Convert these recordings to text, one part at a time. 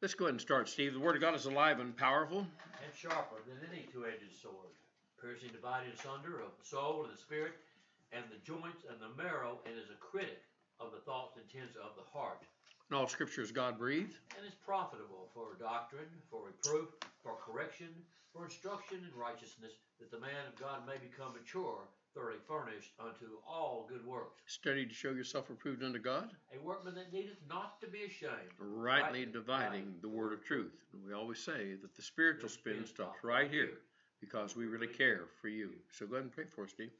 Let's go ahead and start, Steve. The Word of God is alive and powerful. And sharper than any two-edged sword, piercing dividing asunder of the soul and the spirit, and the joints and the marrow, and is a critic of the thoughts and intents of the heart. And all Scripture is God-breathed. And is profitable for doctrine, for reproof, for correction, for instruction in righteousness, that the man of God may become mature, thoroughly furnished unto all good works. Study to show yourself approved unto God. A workman that needeth not to be ashamed. Rightly dividing the word of truth. And we always say that the spiritual spin stops right here because we really care for you. So go ahead and pray for us, Steve.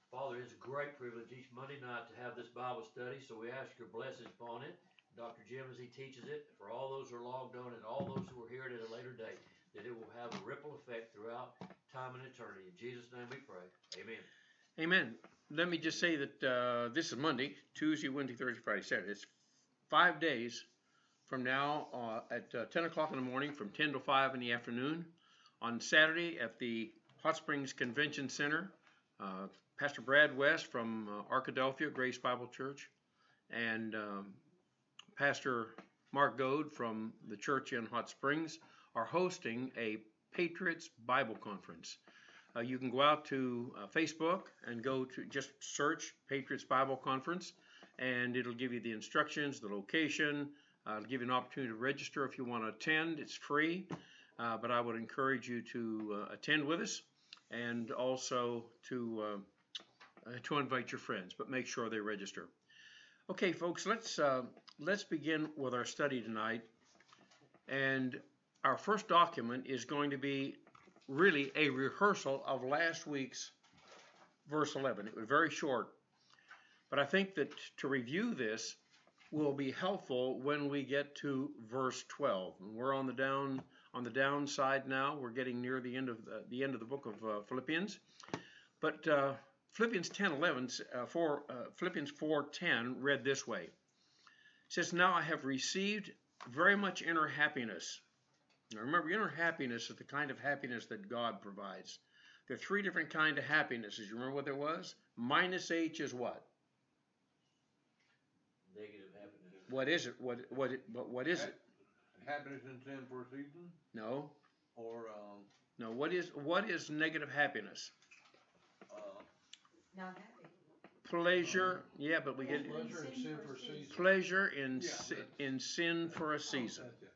Father, it's a great privilege each Monday night to have this Bible study, so we ask your blessings upon it. Dr. Jim, as he teaches it, for all those who are logged on and all those who are here at a later date, that it will have a ripple effect throughout time and eternity. In Jesus' name we pray. Amen. Amen. Let me just say that this is Monday, Tuesday, Wednesday, Thursday, Friday, Saturday. It's 5 days from now at 10 o'clock in the morning, from 10 to 5 in the afternoon. On Saturday at the Hot Springs Convention Center, Pastor Brad West from Arkadelphia Grace Bible Church and Pastor Mark Goad from the church in Hot Springs are hosting a Patriots Bible Conference. You can go out to Facebook and go to just search Patriots Bible Conference, and it'll give you the instructions, the location. It'll give you an opportunity to register if you want to attend. It's free, but I would encourage you to attend with us, and also to invite your friends, but make sure they register. Okay, folks, let's begin with our study tonight, and our first document is going to be really a rehearsal of last week's verse 11. It was very short, but I think that to review this will be helpful when we get to verse 12. And we're on the downside now. We're getting near the end of the book of Philippians, but Philippians 4:10 read this way. It says, "Now I have received very much inner happiness." Now remember, inner happiness is the kind of happiness that God provides. There are three different kinds of happinesses. You remember what there was? Minus H is what? Negative happiness. What is it? What is it? Happiness in sin for a season? No. Or No. What is negative happiness? Not happy. Pleasure. Yeah, but we get pleasure in sin for a season. Pleasure in sin for a season. That's it.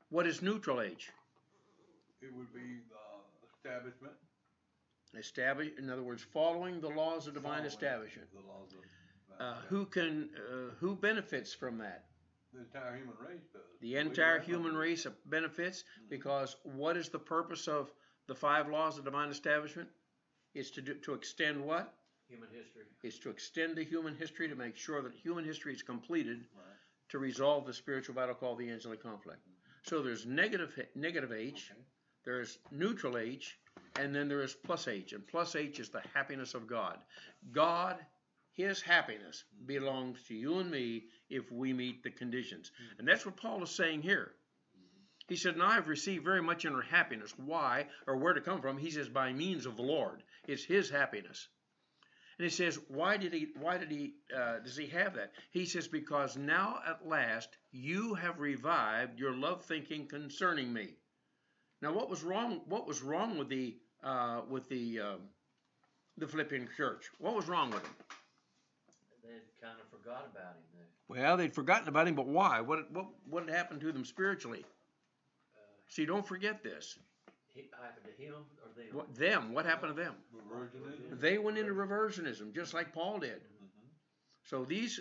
What is neutral H? It would be establishment. In other words, following the laws of divine establishment. The laws of Who benefits from that? The entire human race does. The entire human race benefits because what is the purpose of the 5 laws of divine establishment? It's to extend what? Human history. It's to extend the human history to make sure that human history is completed Right. to resolve the spiritual battle called the angelic conflict. So there's negative H, Okay. there's neutral H, and then there is plus H. And plus H is the happiness of God. God, His happiness belongs to you and me if we meet the conditions. And that's what Paul is saying here. He said, "Now I've received very much inner happiness." Why, or where to come from? He says, by means of the Lord. It's His happiness. And he says, why does he have that? He says, "Because now at last you have revived your love thinking concerning me." Now, what was wrong? What was wrong with the Philippian church? What was wrong with them? They kind of forgot about him there. Well, they'd forgotten about him, but why? What had happened to them spiritually? See, don't forget this. It happened to him or What them? What happened to them? Reversionism. They went into reversionism, just like Paul did. Mm-hmm. So these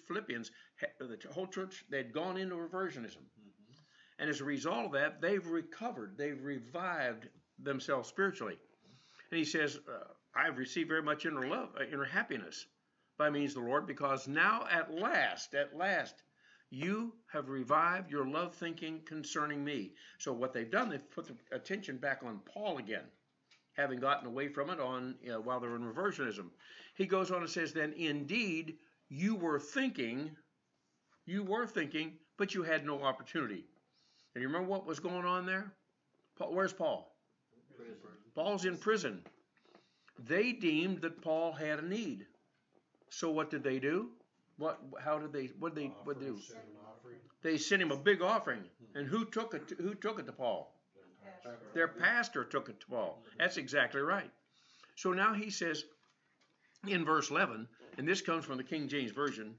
Philippians, the whole church, they'd gone into reversionism. Mm-hmm. And as a result of that, they've recovered. They've revived themselves spiritually. And he says, "I've received very much inner happiness by means of the Lord, because now at last, you have revived your love thinking concerning me." So what they've done, they've put the attention back on Paul again, having gotten away from it while they're in reversionism. He goes on and says, "Then indeed you were thinking, but you had no opportunity." And you remember what was going on there? Where's Paul? Prison. Paul's in prison. They deemed that Paul had a need. So what did they do? What did they do? They sent him a big offering. And who took it to Paul? Their pastor took it to Paul. That's exactly right. So now he says in verse 11, and this comes from the King James Version,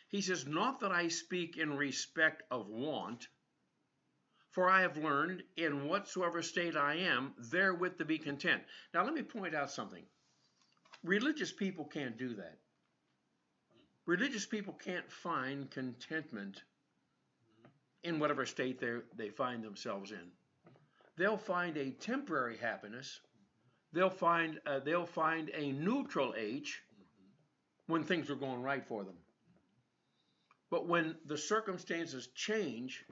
he says, not that I speak in respect of want, for I have learned in whatsoever state I am, therewith to be content. Now let me point out something. Religious people can't do that. Religious people can't find contentment in whatever state they find themselves in. They'll find a temporary happiness. They'll find a neutral H when things are going right for them. But when the circumstances change,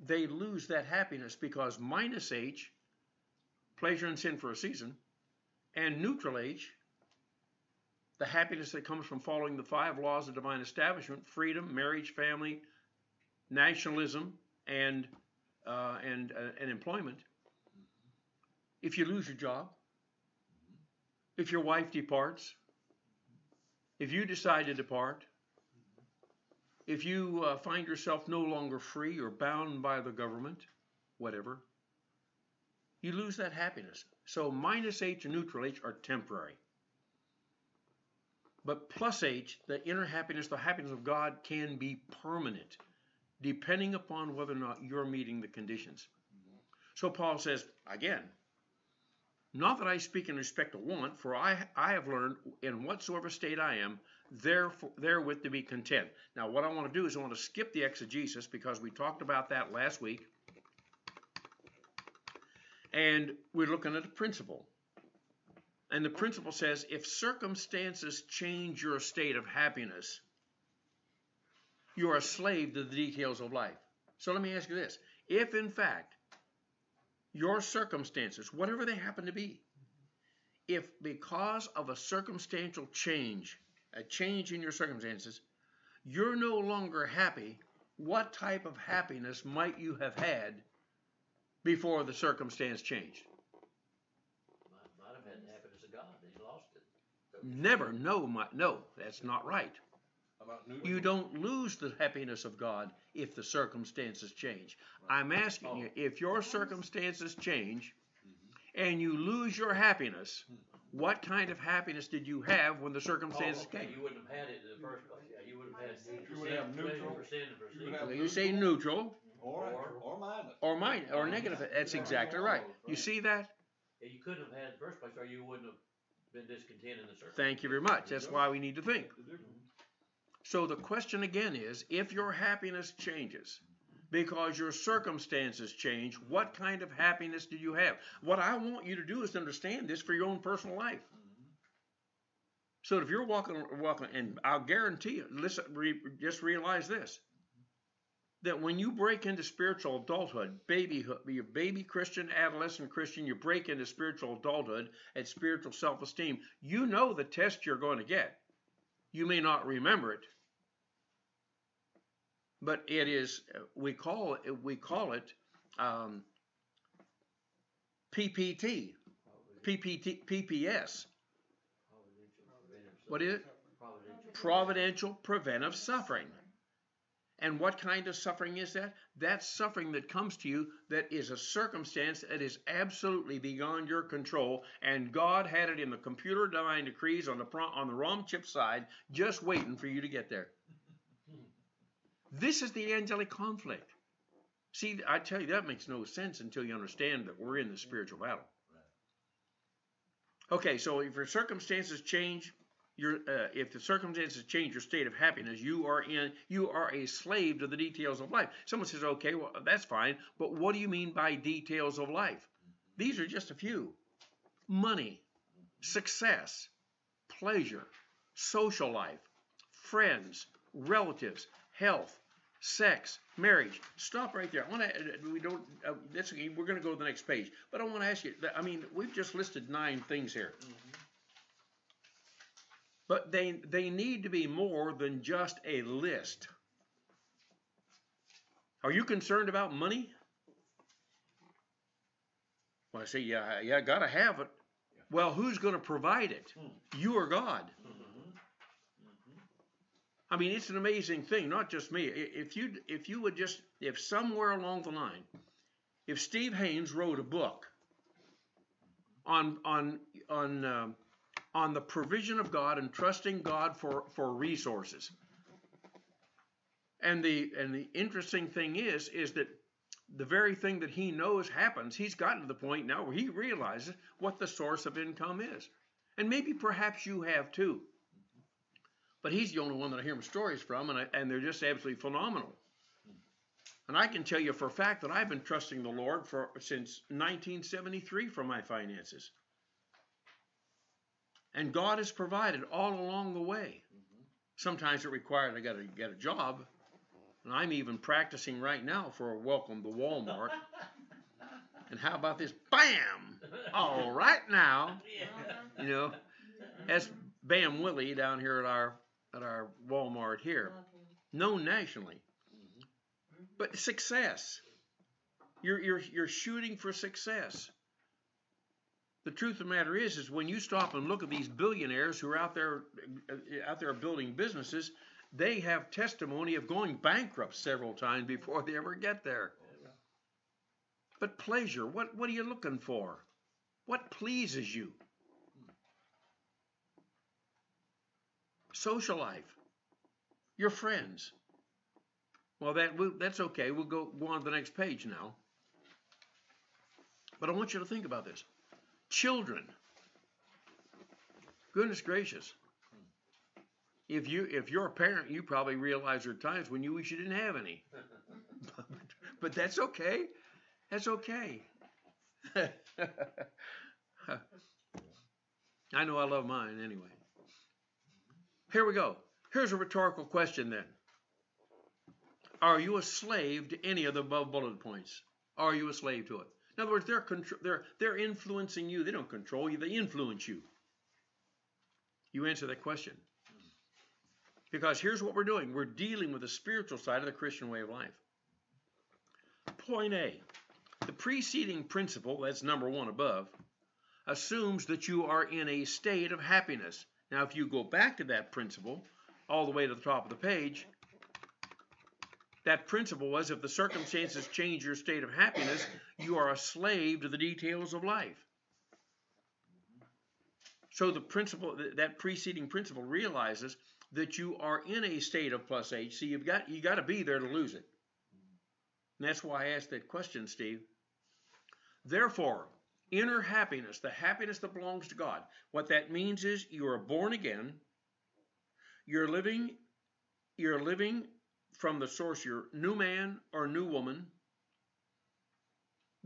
they lose that happiness, because minus H, pleasure and sin for a season, and neutral H, the happiness that comes from following the 5 laws of divine establishment: freedom, marriage, family, nationalism, and employment. If you lose your job, if your wife departs, if you decide to depart, if you find yourself no longer free or bound by the government, whatever, you lose that happiness. So minus H and neutral H are temporary. But plus H, the inner happiness, the happiness of God, can be permanent, depending upon whether or not you're meeting the conditions. So Paul says, again, not that I speak in respect of want, for I have learned in whatsoever state I am, therewith to be content. Now what I want to do is I want to skip the exegesis, because we talked about that last week. And we're looking at a principle. And the principle says, if circumstances change your state of happiness, you are a slave to the details of life. So let me ask you this. If in fact your circumstances, whatever they happen to be, if because of a circumstantial change, a change in your circumstances, you're no longer happy, what type of happiness might you have had before the circumstance changed? Might have had the happiness of God. He's lost it. Never. No, that's not right. You don't lose the happiness of God if the circumstances change. I'm asking you, if your circumstances change and you lose your happiness, what kind of happiness did you have when the circumstances came? You wouldn't have had it in the first place. Yeah, you would have had You would have neutral. percent. You say neutral Or minus. or negative. That's exactly right. You see that? Yeah, you couldn't have had it in the first place, or you wouldn't have been discontent in the circumstances. Thank you very much. That's why we need to think. So the question again is, if your happiness changes because your circumstances change, what kind of happiness do you have? What I want you to do is to understand this for your own personal life. So if you're walking, and I'll guarantee you, listen, just realize this, that when you break into spiritual adulthood, babyhood, you're baby Christian, adolescent Christian, you break into spiritual adulthood and spiritual self-esteem, you know the test you're going to get. You may not remember it, but it is, we call it PPT, PPS. What is it? Providential preventive suffering. And what kind of suffering is that? That's suffering that comes to you that is a circumstance that is absolutely beyond your control, and God had it in the computer divine decrees on the ROM chip side, just waiting for you to get there. This is the angelic conflict. See, I tell you, that makes no sense until you understand that we're in the spiritual battle. Okay, so if your circumstances change, if the circumstances change your state of happiness, you are a slave to the details of life. Someone says, okay, well, that's fine, but what do you mean by details of life? These are just a few. Money, success, pleasure, social life, friends, relatives, health, sex, marriage. Stop right there. We're going to go to the next page, but I want to ask you, I mean, we've just listed 9 things here. But they need to be more than just a list. Are you concerned about money? Well, I say, yeah, got to have it. Well, who's going to provide it? You or God? I mean, it's an amazing thing, not just me. If somewhere along the line, if Steve Haynes wrote a book on the provision of God and trusting God for resources, and the interesting thing is that the very thing that he knows happens, he's gotten to the point now where he realizes what the source of income is, and maybe perhaps you have too. But he's the only one that I hear stories from, and they're just absolutely phenomenal. And I can tell you for a fact that I've been trusting the Lord since 1973 for my finances. And God has provided all along the way. Sometimes it required I got to get a job. And I'm even practicing right now for a welcome to Walmart. And how about this? Bam! All right now. You know, that's Bam Willie down here at our Walmart here. Known nationally. But success. You're shooting for success. The truth of the matter is when you stop and look at these billionaires who are out there building businesses, they have testimony of going bankrupt several times before they ever get there. But pleasure, what are you looking for? What pleases you? Social life, your friends. Well, that's okay. We'll go on to the next page now. But I want you to think about this. Children. Goodness gracious. If you're a parent, you probably realize there are times when you wish you didn't have any. But that's okay. That's okay. I know I love mine anyway. Here we go. Here's a rhetorical question then. Are you a slave to any of the above bullet points? Are you a slave to it? In other words, they're influencing you. They don't control you. They influence you. You answer that question. Because here's what we're doing. We're dealing with the spiritual side of the Christian way of life. Point A. The preceding principle, that's number 1 above, assumes that you are in a state of happiness. Now, if you go back to that principle, all the way to the top of the page, that principle was if the circumstances change your state of happiness, you are a slave to the details of life. So the principle, that preceding principle realizes that you are in a state of plus H. See, you got to be there to lose it. And that's why I asked that question, Steve. Therefore, inner happiness, the happiness that belongs to God, what that means is you are born again. You're living from the source, you're new man or new woman,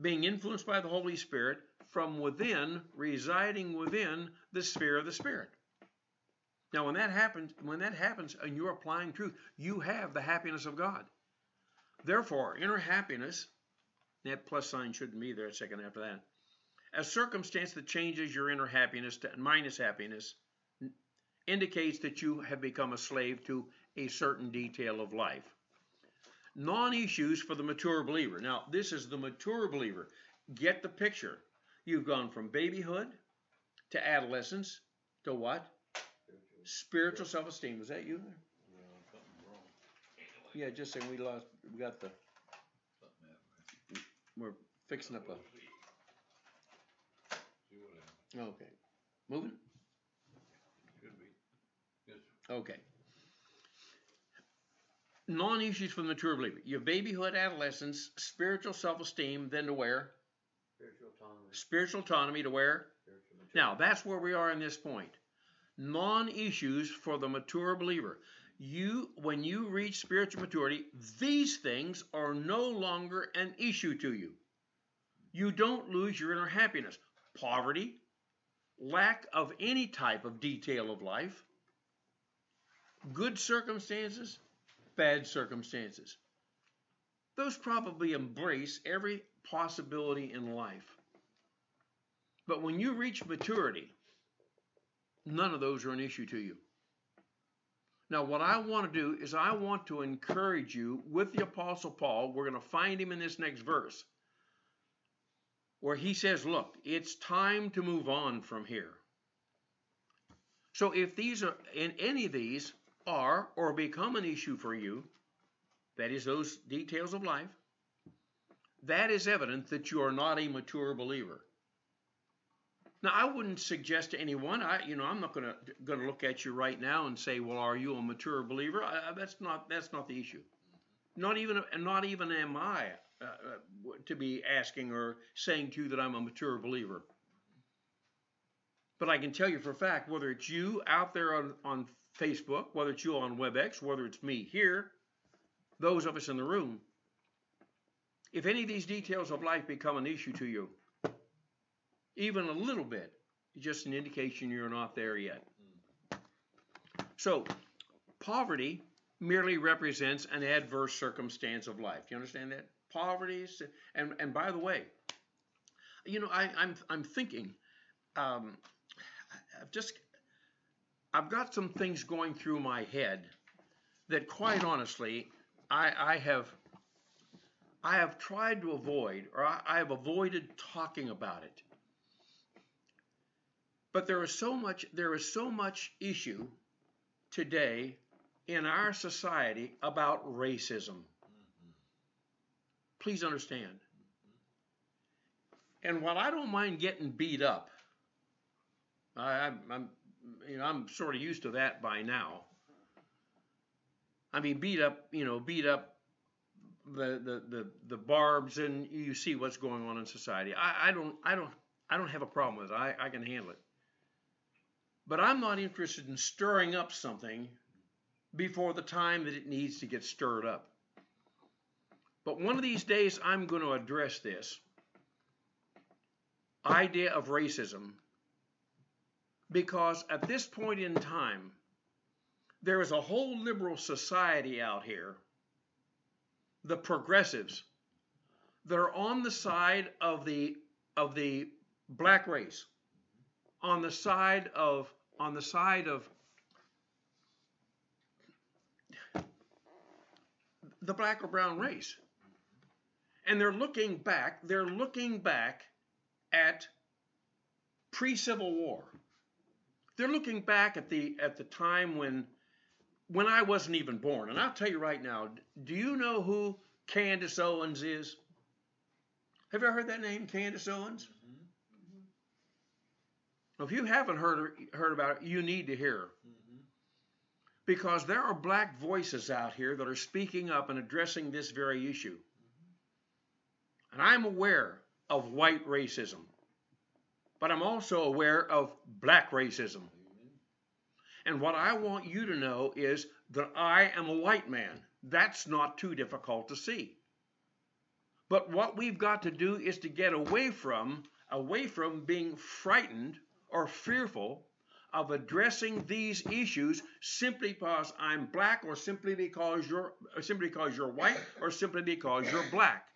being influenced by the Holy Spirit from within, residing within the sphere of the Spirit. Now, when that happens, and you're applying truth, you have the happiness of God. Therefore, inner happiness, that plus sign shouldn't be there a second after that. A circumstance that changes your inner happiness to minus happiness indicates that you have become a slave to a certain detail of life. Non-issues for the mature believer. Now, this is the mature believer. Get the picture. You've gone from babyhood to adolescence to what? Spiritual self-esteem. Was that you? Yeah, just saying we're fixing up okay. Moving? Okay. Non-issues for the mature believer. You have babyhood, adolescence, spiritual self-esteem, then to where? Spiritual autonomy to where? Now, that's where we are in this point. Non-issues for the mature believer. When you reach spiritual maturity, these things are no longer an issue to you. You don't lose your inner happiness. Poverty, lack of any type of detail of life, good circumstances, bad circumstances. Those probably embrace every possibility in life. But when you reach maturity, none of those are an issue to you. Now, what I want to do is I want to encourage you with the Apostle Paul. We're going to find him in this next verse where he says, look, it's time to move on from here. So if these are in any of these, are or become an issue for you, that is those details of life, that is evidence that you are not a mature believer. Now, I wouldn't suggest to anyone, I'm not going to look at you right now and say, well, are you a mature believer? That's not the issue. Not even am I to be asking or saying to you that I'm a mature believer. But I can tell you for a fact, whether it's you out there on Facebook, whether it's you on WebEx, whether it's me here, those of us in the room, if any of these details of life become an issue to you, even a little bit, it's just an indication you're not there yet. So, poverty merely represents an adverse circumstance of life. You understand that? Poverty, and by the way, I'm thinking, I've got some things going through my head that, quite honestly, I have tried to avoid, or I have avoided talking about it. But there is so much issue today in our society about racism. Please understand. And while I don't mind getting beat up, I'm sort of used to that by now. I mean, beat up the barbs, and you see what's going on in society. I don't have a problem with it. I can handle it. But I'm not interested in stirring up something before the time that it needs to get stirred up. But one of these days, I'm going to address this idea of racism, because at this point in time, there is a whole liberal society out here, the progressives, that are on the side of the black race, on the side of the black or brown race. And they're looking back at pre-Civil War. They're looking back at the time when I wasn't even born. And I'll tell you right now, do you know who Candace Owens is? Have you ever heard that name, Candace Owens? Well, if you haven't heard about it, you need to hear her. Because there are black voices out here that are speaking up and addressing this very issue. And I'm aware of white racism, but I'm also aware of black racism. And what I want you to know is that I am a white man. That's not too difficult to see. But what we've got to do is to get away from being frightened or fearful of addressing these issues simply because I'm black, or simply because you're white, or simply because you're black.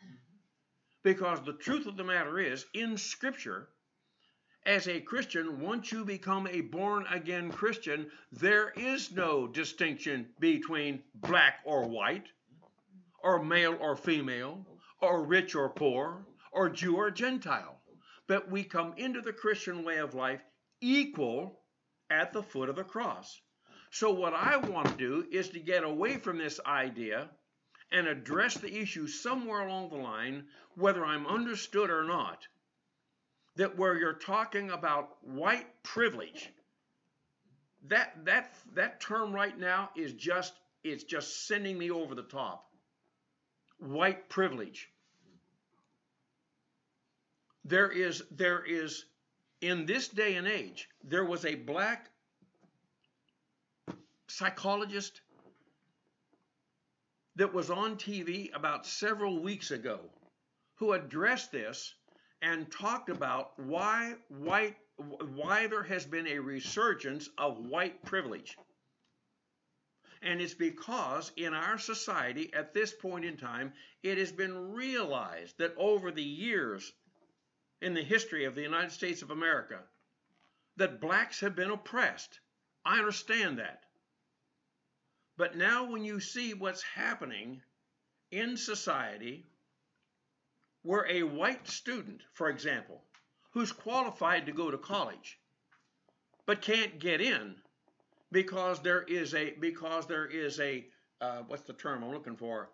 Because the truth of the matter is, in Scripture, as a Christian, once you become a born-again Christian, there is no distinction between black or white, or male or female, or rich or poor, or Jew or Gentile. But we come into the Christian way of life equal at the foot of the cross. So what I want to do is to get away from this idea and address the issue somewhere along the line, whether I'm understood or not, that where you're talking about white privilege, that term right now is just sending me over the top. White privilege. There is in this day and age, there was a black psychologist that was on TV about several weeks ago who addressed this and talked about why there has been a resurgence of white privilege. And it's because in our society at this point in time, it has been realized that over the years in the history of the United States of America, that blacks have been oppressed. I understand that. But now when you see what's happening in society, where a white student, for example, who's qualified to go to college, but can't get in because there is a what's the term I'm looking for?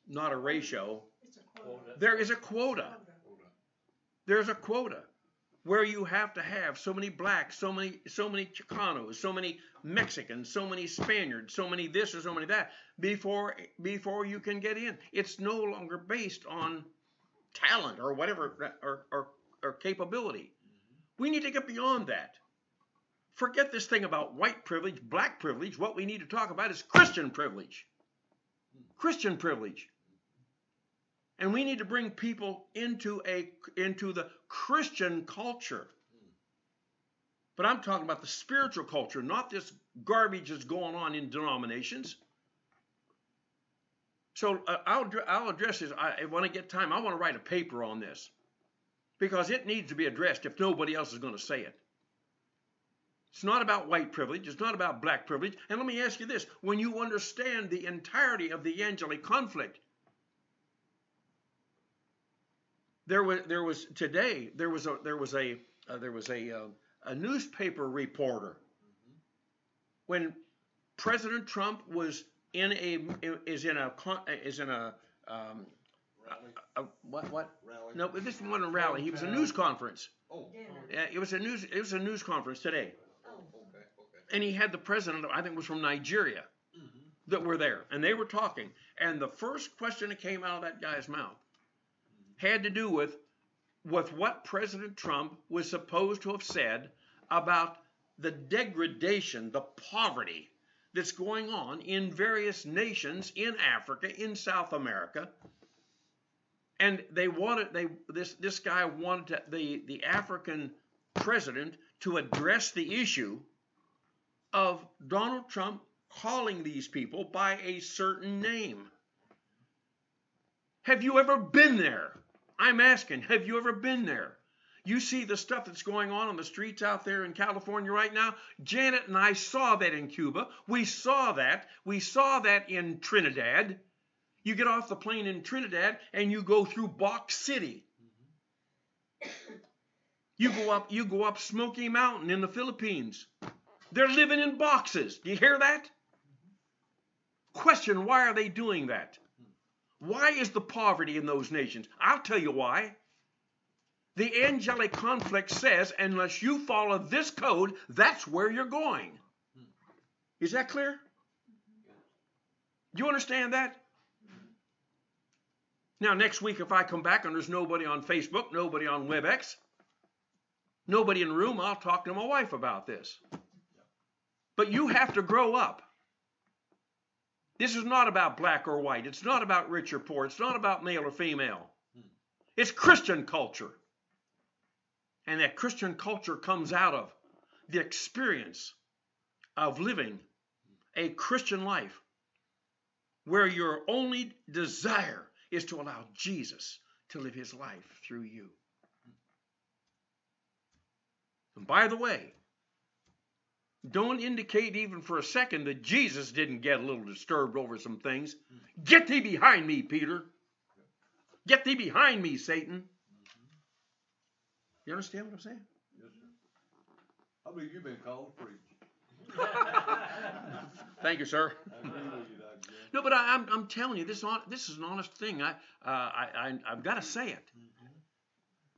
Not a ratio. It's a quota. There is a quota. There's a quota where you have to have so many blacks, so many Chicanos, so many Mexicans, so many Spaniards, so many this or so many that before you can get in. It's no longer based on talent or whatever or capability. We need to get beyond that. Forget this thing about white privilege, black privilege. What we need to talk about is Christian privilege. Christian privilege. And we need to bring people into the Christian culture. But I'm talking about the spiritual culture, not this garbage that's going on in denominations. So I'll address this. When I get time, I want to write a paper on this because it needs to be addressed if nobody else is going to say it. It's not about white privilege. It's not about black privilege. And let me ask you this. When you understand the entirety of the angelic conflict, there was a newspaper reporter when President Trump was in a what? Rally. No, this wasn't a rally. He was a news conference. Oh. It was a news conference today. Okay. And he had the president, I think it was from Nigeria, that were there. And they were talking. And the first question that came out of that guy's mouth had to do with what President Trump was supposed to have said about the degradation, the poverty that's going on in various nations in Africa, in South America. And this guy wanted the African president to address the issue of Donald Trump calling these people by a certain name. Have you ever been there? I'm asking, have you ever been there? You see the stuff that's going on the streets out there in California right now? Janet and I saw that in Cuba. We saw that. We saw that in Trinidad. You get off the plane in Trinidad and you go through Box City. You go up Smoky Mountain in the Philippines. They're living in boxes. Do you hear that? Question, why are they doing that? Why is the poverty in those nations? I'll tell you why. The angelic conflict says, unless you follow this code, that's where you're going. Is that clear? Do you understand that? Now, next week, if I come back and there's nobody on Facebook, nobody on WebEx, nobody in the room, I'll talk to my wife about this. But you have to grow up. This is not about black or white. It's not about rich or poor. It's not about male or female. It's Christian culture. And that Christian culture comes out of the experience of living a Christian life where your only desire is to allow Jesus to live his life through you. And by the way, don't indicate even for a second that Jesus didn't get a little disturbed over some things. Get thee behind me, Peter. Get thee behind me, Satan. You understand what I'm saying? Yes, sir. I believe you've been called to preach. Thank you, sir. I agree with you, Dr. Jim. No, but I'm telling you, this is an honest thing. I've got to say it.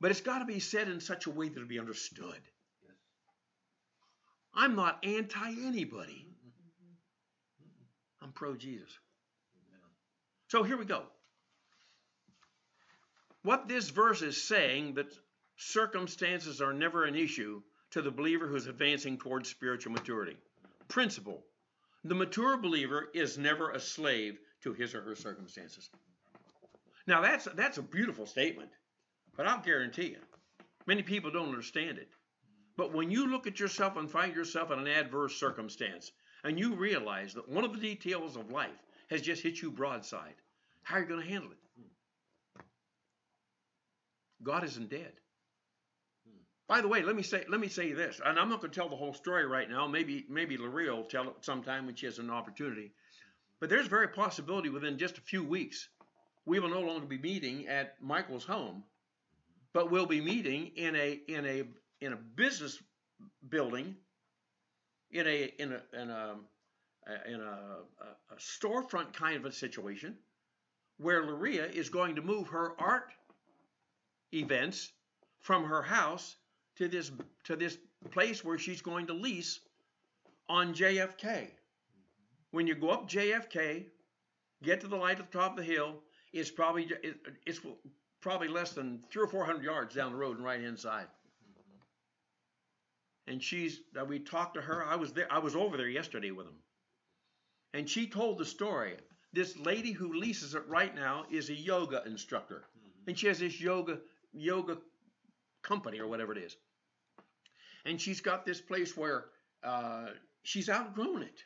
But it's got to be said in such a way that it'll be understood. I'm not anti-anybody. I'm pro-Jesus. So here we go. What this verse is saying, that circumstances are never an issue to the believer who's advancing towards spiritual maturity. Principle. The mature believer is never a slave to his or her circumstances. Now that's a beautiful statement, but I'll guarantee you, many people don't understand it. But when you look at yourself and find yourself in an adverse circumstance, and you realize that one of the details of life has just hit you broadside, how are you going to handle it? God isn't dead. By the way, let me say this, and I'm not going to tell the whole story right now. Maybe Laria will tell it sometime when she has an opportunity. But there's a very possibility within just a few weeks, we will no longer be meeting at Michael's home, but we'll be meeting in a business building in a storefront kind of a situation where Luria is going to move her art events from her house to this place where she's going to lease on JFK. When you go up JFK, get to the light at the top of the hill, it's probably less than 300 or 400 yards down the road and right inside. And we talked to her. I was over there yesterday with them. And she told the story. This lady who leases it right now is a yoga instructor. And she has this yoga company or whatever it is. And she's got this place where she's outgrown it.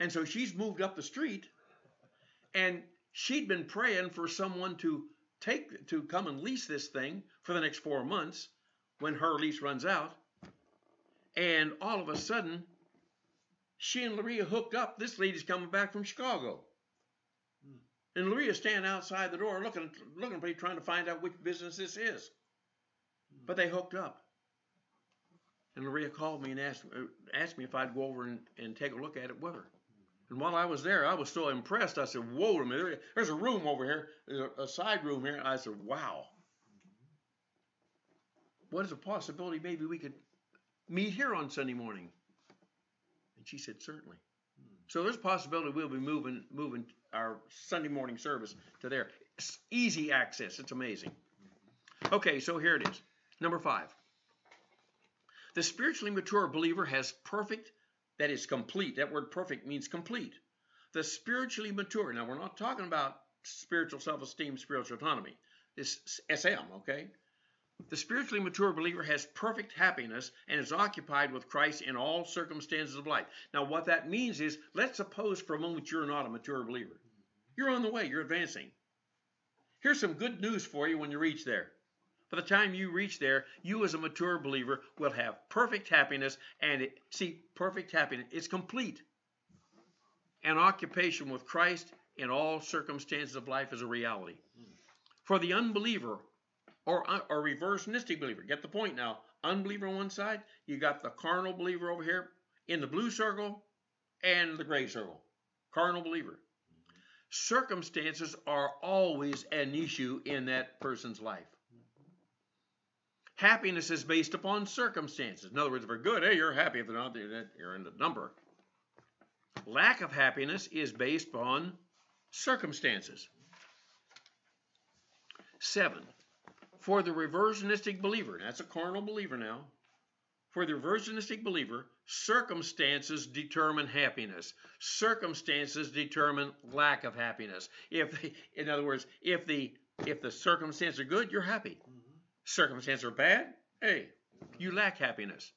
And so she's moved up the street, and she'd been praying for someone to come and lease this thing for the next 4 months when her lease runs out. And all of a sudden, she and Luria hooked up. This lady's coming back from Chicago. And Luria's standing outside the door looking at me, trying to find out which business this is. But they hooked up. And Luria called me and asked me if I'd go over and take a look at it with her. And while I was there, I was so impressed. I said, whoa, a minute, there's a room over here, there's a side room here. I said, wow. What is a possibility maybe we could meet here on Sunday morning? And she said, certainly. So there's a possibility we'll be moving our Sunday morning service to there. It's easy access. It's amazing. Okay, so here it is. Number 5. The spiritually mature believer has perfect, that is complete. That word perfect means complete. The spiritually mature. Now, we're not talking about spiritual self-esteem, spiritual autonomy. It's SM, okay? The spiritually mature believer has perfect happiness and is occupied with Christ in all circumstances of life. Now, what that means is, let's suppose for a moment you're not a mature believer. You're on the way. You're advancing. Here's some good news for you when you reach there. By the time you reach there, you as a mature believer will have perfect happiness. And perfect happiness, it's complete. And occupation with Christ in all circumstances of life is a reality. For the unbeliever, or reversionistic believer, get the point now. Unbeliever on one side, you got the carnal believer over here in the blue circle and the gray circle. Carnal believer. Circumstances are always an issue in that person's life. Happiness is based upon circumstances. In other words, if they're good, hey, you're happy. If they're not, you're in the number. Lack of happiness is based on circumstances. 7. For the reversionistic believer, that's a carnal believer now. For the reversionistic believer, circumstances determine happiness. Circumstances determine lack of happiness. In other words, if the circumstances are good, you're happy. Circumstances are bad, hey, you lack happiness.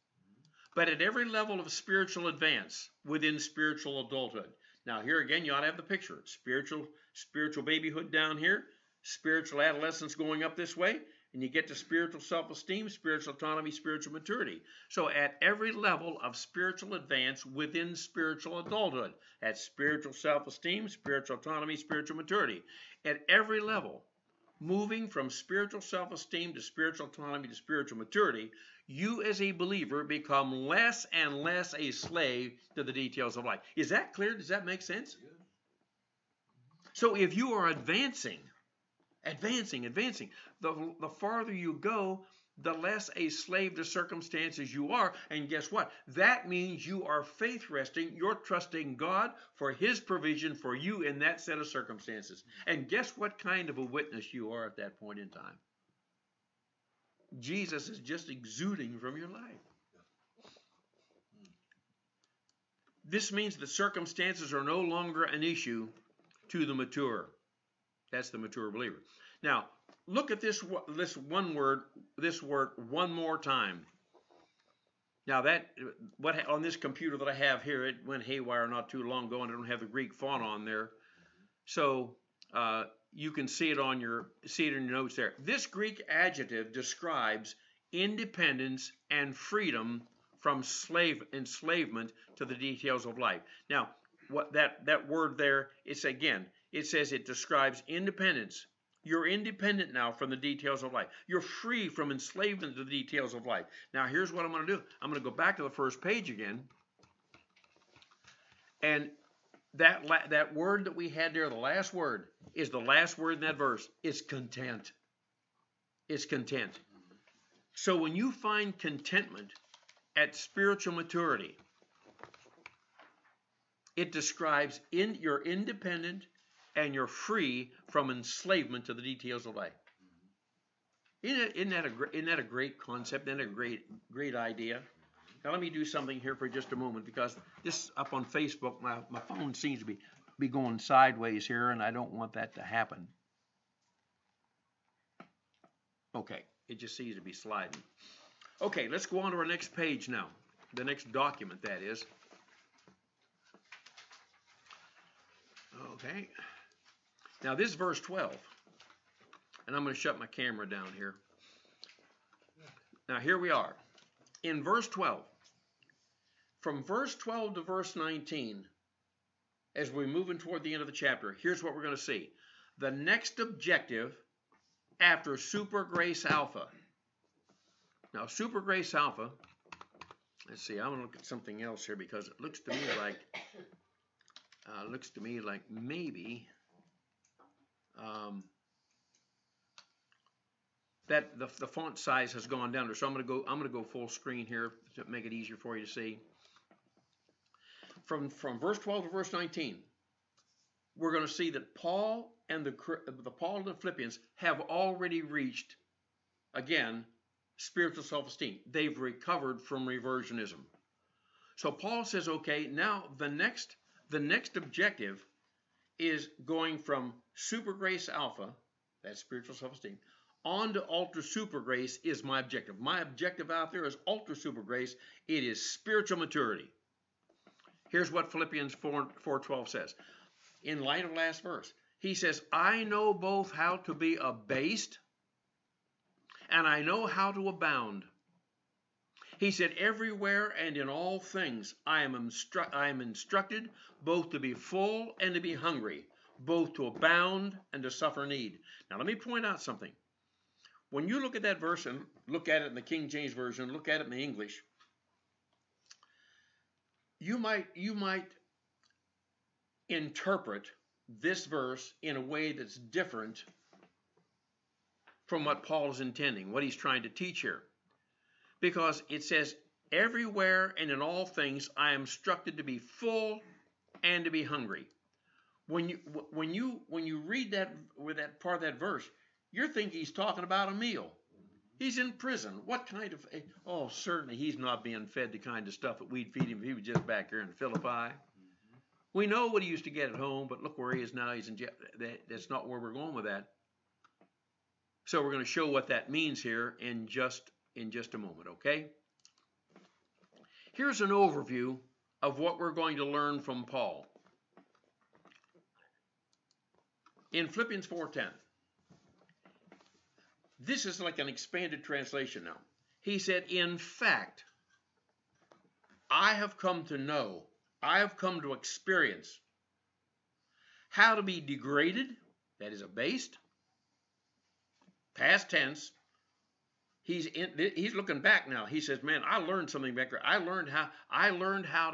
But at every level of spiritual advance within spiritual adulthood. Now here again, you ought to have the picture. Spiritual babyhood down here, spiritual adolescence going up this way, and you get to spiritual self-esteem, spiritual autonomy, spiritual maturity. So at every level of spiritual advance within spiritual adulthood, at spiritual self-esteem, spiritual autonomy, spiritual maturity, at every level, moving from spiritual self-esteem to spiritual autonomy to spiritual maturity, you as a believer become less and less a slave to the details of life. Is that clear? Does that make sense? So if you are advancing, the farther you go, the less a slave to circumstances you are. And guess what? That means you are faith resting. You're trusting God for His provision for you in that set of circumstances. And guess what kind of a witness you are at that point in time? Jesus is just exuding from your life. This means that circumstances are no longer an issue to the mature. That's the mature believer. Now, look at this word one more time. Now on this computer that I have here, it went haywire not too long ago, and I don't have the Greek font on there. So you can see it in your notes there. This Greek adjective describes independence and freedom from enslavement to the details of life. Now, what that word there, it says it describes independence, You're independent now from the details of life. You're free from enslavement to the details of life. Now, here's what I'm going to do. I'm going to go back to the first page again. And that word that we had there, the last word, is the last word in that verse. It's content. It's content. So when you find contentment at spiritual maturity, it describes you're independent and you're free from enslavement to the details of life. Isn't that a great concept? Isn't that a great idea? Now let me do something here for just a moment, because this up on Facebook, my phone seems to be going sideways here, and I don't want that to happen. Okay, it just seems to be sliding. Okay, let's go on to our next page now. The next document, that is. Okay. Now this is verse 12. And I'm going to shut my camera down here. Now here we are. In verse 12. From verse 12 to verse 19, as we're moving toward the end of the chapter, here's what we're going to see. The next objective after super grace alpha. Now super grace alpha, let's see, I'm going to look at something else here, because it looks to me like maybe that the font size has gone down there. So I'm going to go full screen here to make it easier for you to see. From verse 12 to verse 19, we're going to see that Paul and the Philippians have already reached, again, spiritual self-esteem. They've recovered from reversionism. So Paul says, okay, now the next objective is going from super grace alpha, that's spiritual self-esteem, on to ultra super grace is my objective. My objective out there is ultra super grace. It is spiritual maturity. Here's what Philippians 4:12 says. In light of last verse, he says, I know both how to be abased and I know how to abound. He said, everywhere and in all things I am instructed both to be full and to be hungry, both to abound and to suffer need. Now let me point out something. When you look at that verse and look at it in the King James Version, look at it in the English, you might interpret this verse in a way that's different from what Paul is intending, what he's trying to teach here. Because it says, everywhere and in all things I am instructed to be full and to be hungry. When you read that with that part of that verse, you're thinking he's talking about a meal. He's in prison. What kind of... Oh, certainly he's not being fed the kind of stuff that we'd feed him if he was just back here in Philippi. We know what he used to get at home, but look where he is now. He's in jail. That's not where we're going with that. So we're going to show what that means here in just a moment, okay? Here's an overview of what we're going to learn from Paul. In Philippians 4:10, this is like an expanded translation now. He said, in fact, I have come to know, I have come to experience how to be degraded, that is abased, past tense. He's looking back now. He says, man, I learned something back there. I learned how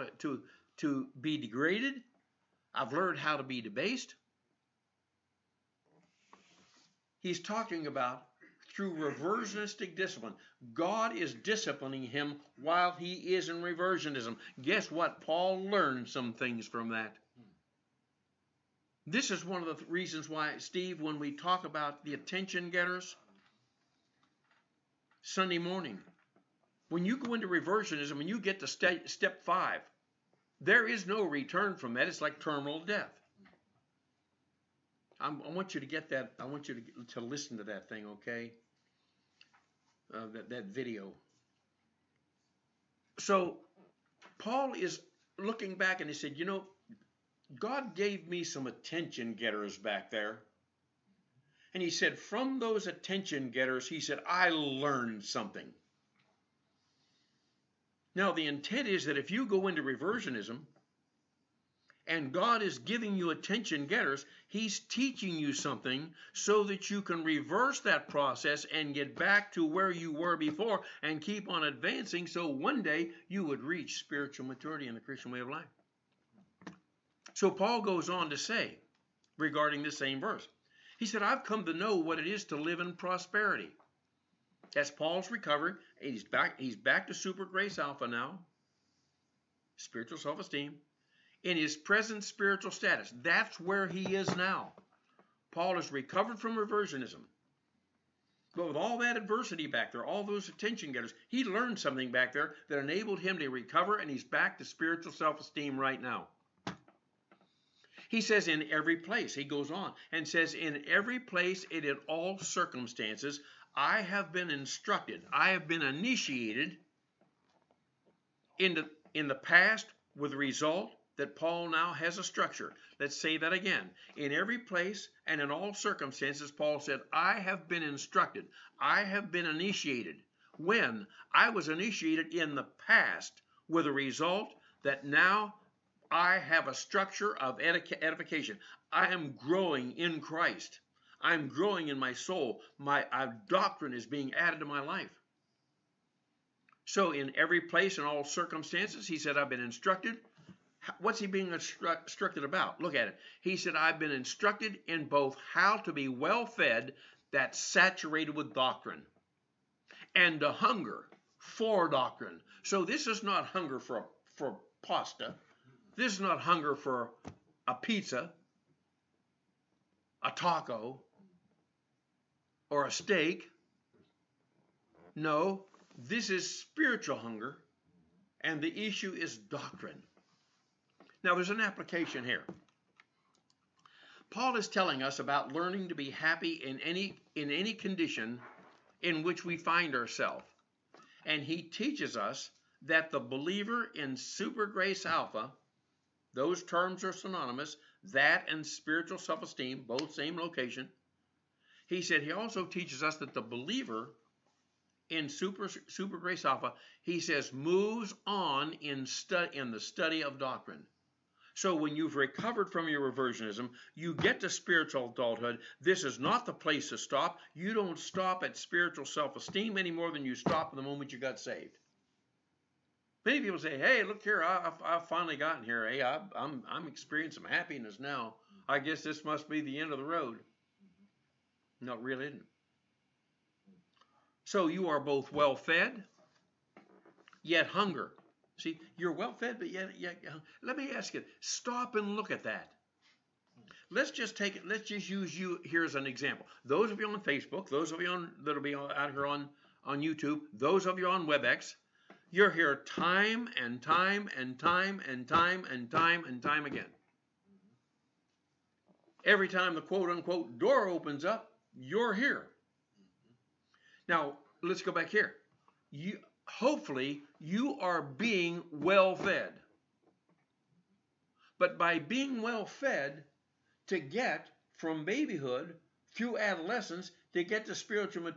to be degraded. I've learned how to be debased. He's talking about through reversionistic discipline. God is disciplining him while he is in reversionism. Guess what? Paul learned some things from that. This is one of the reasons why, Steve, when we talk about the attention getters, Sunday morning, when you go into reversionism and you get to step 5, there is no return from that. It's like terminal death. I want you to get that. I want you to listen to that thing, okay? That video. So Paul is looking back and he said, you know, God gave me some attention getters back there. And he said, from those attention getters, he said, I learned something. Now, the intent is that if you go into reversionism and God is giving you attention getters, He's teaching you something so that you can reverse that process and get back to where you were before and keep on advancing, so one day you would reach spiritual maturity in the Christian way of life. So Paul goes on to say, regarding this same verse, he said, I've come to know what it is to live in prosperity. As Paul's recovering, he's back to super grace alpha now, spiritual self-esteem, in his present spiritual status. That's where he is now. Paul has recovered from reversionism. But with all that adversity back there, all those attention getters, he learned something back there that enabled him to recover, and he's back to spiritual self-esteem right now. He says in every place, he goes on and says, in every place and in all circumstances, I have been instructed, I have been initiated in the past with the result that Paul now has a structure. Let's say that again. In every place and in all circumstances, Paul said, I have been instructed, I have been initiated. When? I was initiated in the past with a result that now I have a structure of edification. I am growing in Christ. I'm growing in my soul. My doctrine is being added to my life. So in every place and all circumstances, he said, I've been instructed. What's he being instructed about? Look at it. He said, I've been instructed in both how to be well fed, that's saturated with doctrine, and to hunger for doctrine. So this is not hunger for pasta. This is not hunger for a pizza, a taco, or a steak. No, this is spiritual hunger, and the issue is doctrine. Now, there's an application here. Paul is telling us about learning to be happy in any condition in which we find ourselves. And he teaches us that the believer in super grace alpha, those terms are synonymous, that and spiritual self-esteem, both same location. He said he also teaches us that the believer in super grace alpha, he says, moves on in the study of doctrine. So when you've recovered from your reversionism, you get to spiritual adulthood. This is not the place to stop. You don't stop at spiritual self-esteem any more than you stop the moment you got saved. Many people say, hey, look here, I've finally gotten here. Hey, I'm experiencing some happiness now. I guess this must be the end of the road. No, it really isn't. So you are both well fed, yet hunger. See, you're well fed, but yet let me ask you, stop and look at that. Let's just use you here as an example. Those of you on Facebook, those of you that'll be out here on YouTube, those of you on WebEx, you're here time and time and time and time and time and time again. Every time the quote-unquote door opens up, you're here. Now, let's go back here. Hopefully, you are being well fed. But by being well fed, to get from babyhood through adolescence, to get to spiritual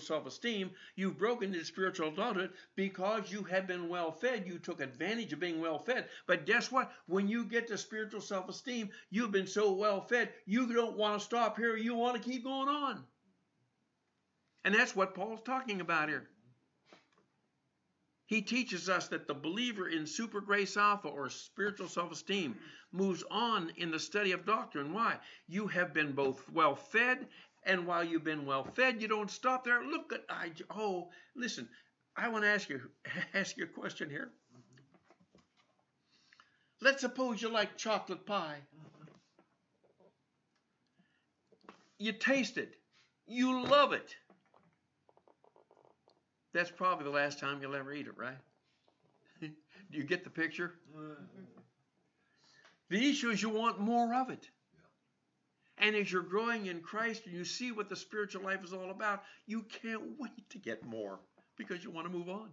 self-esteem, you've broken into spiritual adulthood because you have been well fed. You took advantage of being well fed. But guess what? When you get to spiritual self-esteem, you've been so well fed, you don't want to stop here. You want to keep going on. And that's what Paul's talking about here. He teaches us that the believer in super grace alpha or spiritual self-esteem moves on in the study of doctrine. Why? You have been both well fed, and while you've been well fed, you don't stop there. Look at, listen, I want to ask you a question here. Let's suppose you like chocolate pie. You taste it. You love it. That's probably the last time you'll ever eat it, right? Do you get the picture? The issue is you want more of it. And as you're growing in Christ and you see what the spiritual life is all about, you can't wait to get more because you want to move on.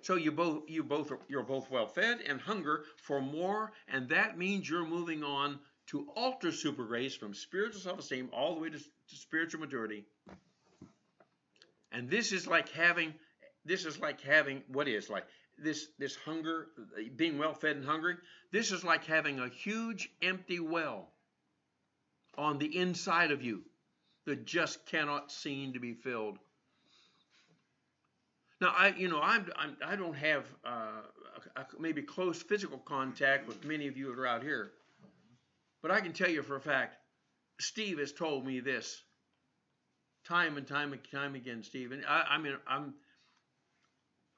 So you're both well fed and hunger for more, and that means you're moving on to ultra super grace from spiritual self-esteem all the way to spiritual maturity. And this is like having what is like this hunger, being well fed and hungry, this is like having a huge empty well on the inside of you that just cannot seem to be filled. Now, I don't have maybe close physical contact with many of you that are out here, but I can tell you for a fact, Steve has told me this time and time again, Steve. And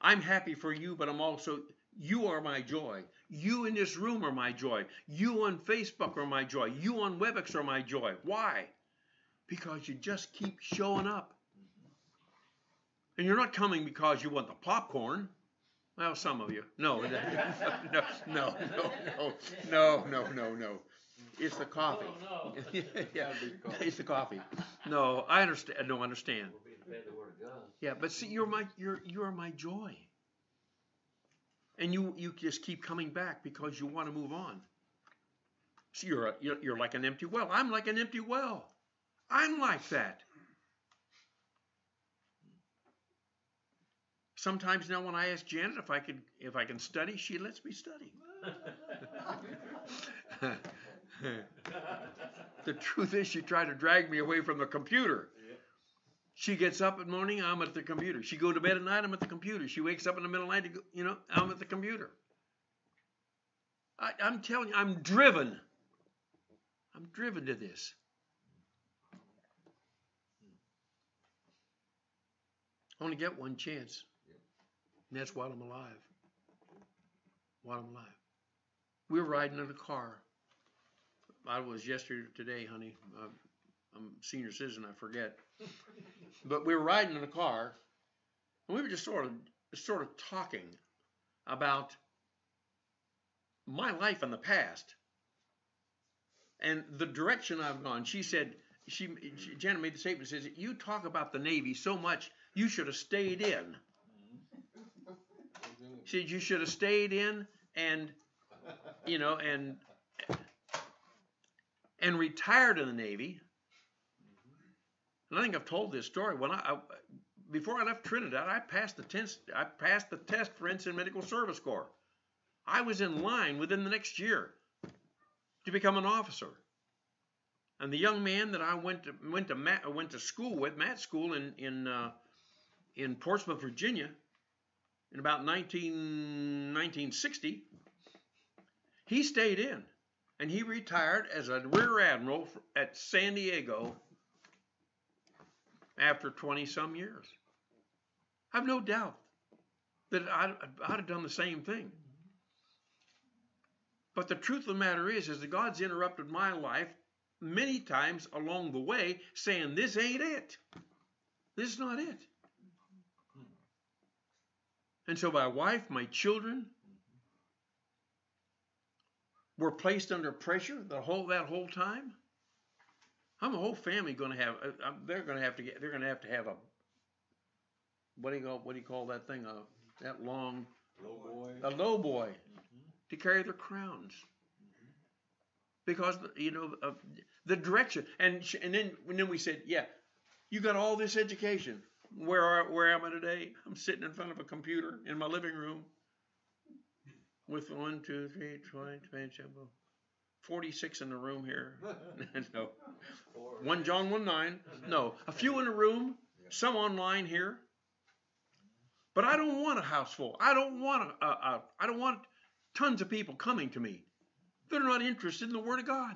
I'm happy for you, but I'm also, you are my joy. You in this room are my joy. You on Facebook are my joy. You on WebEx are my joy. Why? Because you just keep showing up. And you're not coming because you want the popcorn. Well, some of you. No. No. It's the coffee. Oh, no. Yeah, it's the coffee. No, I understand. No, understand. We're being fed the word of God. Yeah, but see, you're my joy, and you just keep coming back because you want to move on. So you're like an empty well. I'm like an empty well. I'm like that. Sometimes now when I ask Janet if I can study, she lets me study. The truth is, she tried to drag me away from the computer. She gets up in the morning, I'm at the computer. She goes to bed at night, I'm at the computer. She wakes up in the middle of the night, to go, I'm at the computer. I'm telling you, I'm driven. I'm driven to this. I only get one chance, and that's while I'm alive. While I'm alive. We were riding in a car. I was yesterday, today, honey. I'm a senior citizen, I forget. But we were riding in a car, and we were just sort of talking about my life in the past and the direction I've gone. She said, Janet made the statement, says, you talk about the Navy so much, you should have stayed in. She said, you should have stayed in and retired in the Navy. And I think I've told this story. When before I left Trinidad, I passed the test for Ensign Medical Service Corps. I was in line within the next year to become an officer. And the young man that I went to school with, mat school in Portsmouth, Virginia, in about 1960, he stayed in, and he retired as a rear admiral at San Diego after 20-some years. I have no doubt that I'd have done the same thing. But the truth of the matter is that God's interrupted my life many times along the way, saying, this ain't it. This is not it. And so my wife, my children were placed under pressure that whole time. I'm a whole family going to have. They're going to have to have a. What do you call that thing? That long. Low boy. A low boy, to carry their crowns. Because the direction, and then we said, yeah, you got all this education. Where am I today? I'm sitting in front of a computer in my living room with 1, 2, 3, 20, 27, 46 in the room here. No. 1 John 1:9. No, a few in the room, some online here. But I don't want a house full. I don't want tons of people coming to me that are not interested in the Word of God.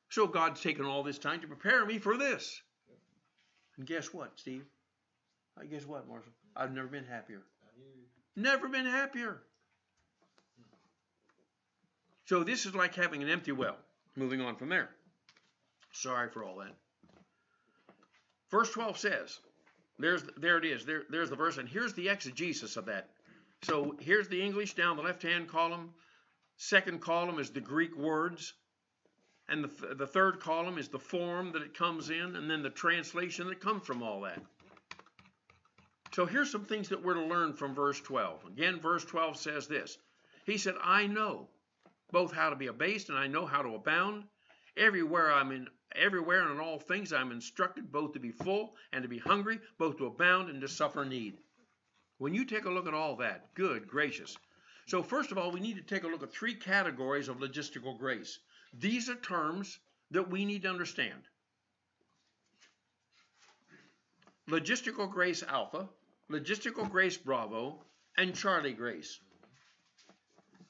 So God's taken all this time to prepare me for this. And guess what, Steve? Guess what, Marshall? I've never been happier. Never been happier. So this is like having an empty well. Moving on from there. Sorry for all that. Verse 12 says, there it is. There's the verse, and here's the exegesis of that. So here's the English down the left-hand column. Second column is the Greek words. And the third column is the form that it comes in, and then the translation that comes from all that. So here's some things that we're to learn from verse 12. Again, verse 12 says this. He said, I know both how to be abased and I know how to abound. Everywhere and in all things I'm instructed both to be full and to be hungry, both to abound and to suffer need. When you take a look at all that, good gracious. So first of all, we need to take a look at 3 categories of logistical grace. These are terms that we need to understand. Logistical grace alpha, logistical grace bravo, and Charlie grace.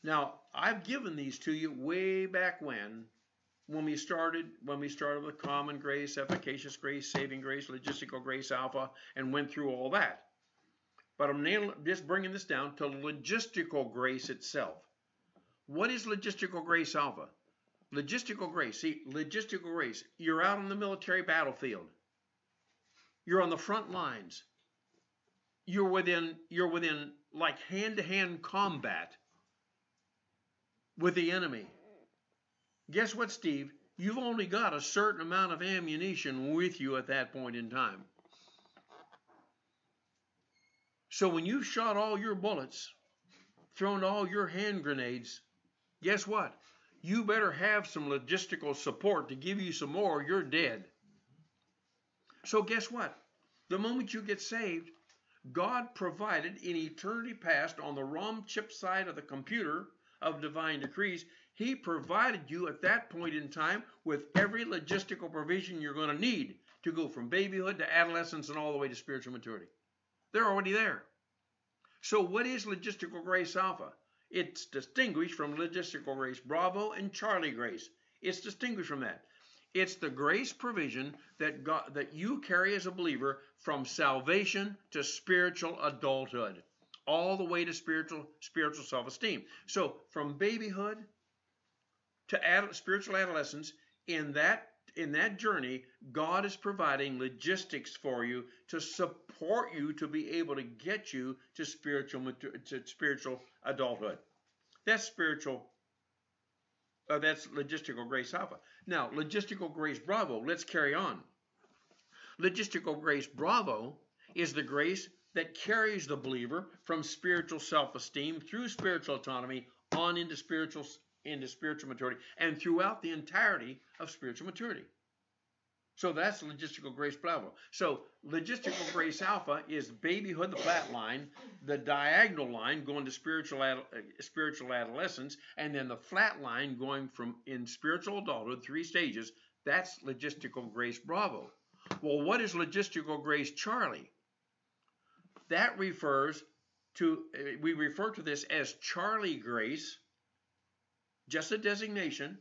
Now, I've given these to you way back when we started with common grace, efficacious grace, saving grace, logistical grace alpha, and went through all that. But I'm just bringing this down to logistical grace itself. What is logistical grace alpha? Logistical grace. See, logistical grace. You're out on the military battlefield. You're on the front lines. You're within like hand-to-hand combat with the enemy. Guess what, Steve? You've only got a certain amount of ammunition with you at that point in time. So when you've shot all your bullets, thrown all your hand grenades, guess what? You better have some logistical support to give you some more, or you're dead. So guess what? The moment you get saved, God provided in eternity past on the ROM chip side of the computer of divine decrees, He provided you at that point in time with every logistical provision you're going to need to go from babyhood to adolescence and all the way to spiritual maturity. They're already there. So what is logistical grace alpha? It's distinguished from logistical grace bravo and Charlie grace. It's distinguished from that. It's the grace provision that you carry as a believer from salvation to spiritual adulthood, all the way to spiritual self-esteem. So from babyhood to spiritual adolescence, in that journey, God is providing logistics for you to support you to be able to get you to spiritual adulthood. That's that's logistical grace alpha. Now, logistical grace bravo, let's carry on. Logistical grace bravo is the grace that carries the believer from spiritual self-esteem through spiritual autonomy on into spiritual maturity and throughout the entirety of spiritual maturity. So that's logistical grace bravo. So logistical grace alpha is babyhood, the flat line, the diagonal line going to spiritual adolescence, and then the flat line going from in spiritual adulthood, 3 stages. That's logistical grace bravo. Well, what is logistical grace Charlie? That refers to, we refer to this as Charlie grace, just a designation,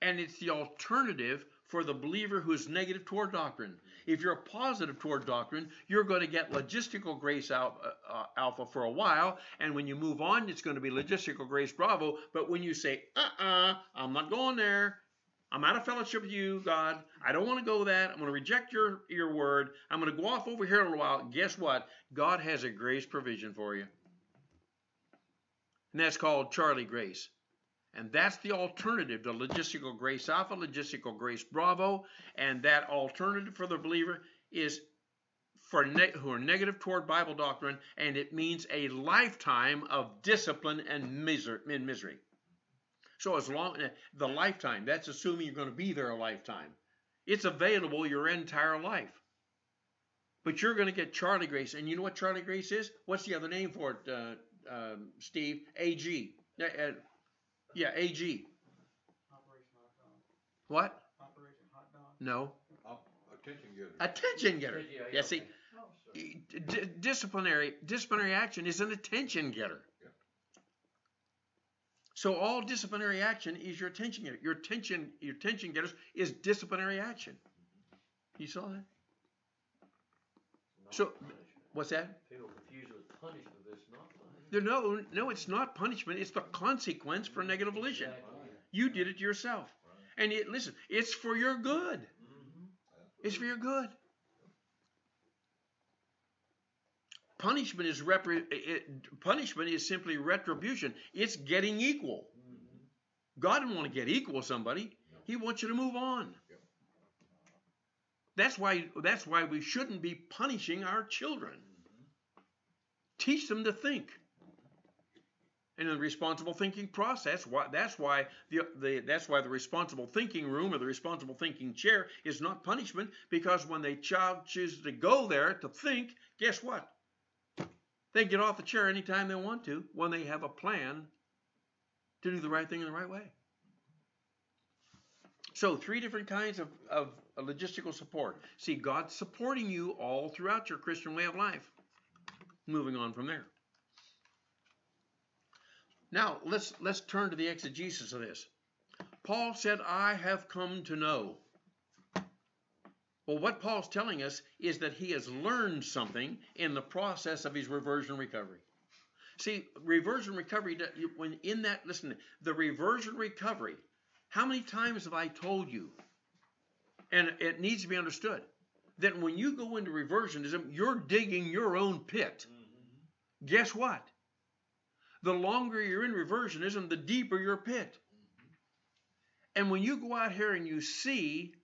and it's the alternative for the believer who's negative toward doctrine. If you're positive toward doctrine, you're going to get logistical grace alpha for a while, and when you move on, it's going to be logistical grace bravo. But when you say, I'm not going there, I'm out of fellowship with you, God, I don't want to go that, I'm going to reject your word, I'm going to go off over here a little while, guess what? God has a grace provision for you. And that's called Charlie grace. And that's the alternative to logistical grace alpha, logistical grace bravo. And that alternative for the believer is for who are negative toward Bible doctrine, and it means a lifetime of discipline and misery. So as long the lifetime, that's assuming you're going to be there a lifetime. It's available your entire life. But you're going to get Charlie grace. And you know what Charlie grace is? What's the other name for it, Steve? AG. Yeah, AG. Operation Hot Dog. What? Operation Hot Dog. No. Attention getter. Attention getter. Yeah, See, okay. disciplinary action is an attention getter. Yeah. So all disciplinary action is your attention getter. Your attention getters is disciplinary action. You saw that? Not So, punishment. what's that? People confuse it with punishment, but it's not punishment. No, it's not punishment. It's the consequence for negative volition. Exactly. You did it yourself. And listen, it's for your good. Mm-hmm. It's for your good. Punishment is simply retribution. It's getting equal. Mm-hmm. God didn't want to get equal with somebody. He wants you to move on. That's why we shouldn't be punishing our children. Teach them to think. And in the responsible thinking process, that's why the responsible thinking room or the responsible thinking chair is not punishment, because when the child chooses to go there to think, guess what? They get off the chair anytime they want to when they have a plan to do the right thing in the right way. So 3 different kinds of logistical support. See, God's supporting you all throughout your Christian way of life. Moving on from there. Now, let's turn to the exegesis of this. Paul said, I have come to know. Well, what Paul's telling us is that he has learned something in the process of his reversion recovery. See, reversion recovery, when in that, listen, the reversion recovery, how many times have I told you, and it needs to be understood, that when you go into reversionism, you're digging your own pit. Mm-hmm. Guess what? The longer you're in reversionism, the deeper your pit. Mm-hmm. And when you go out here and you see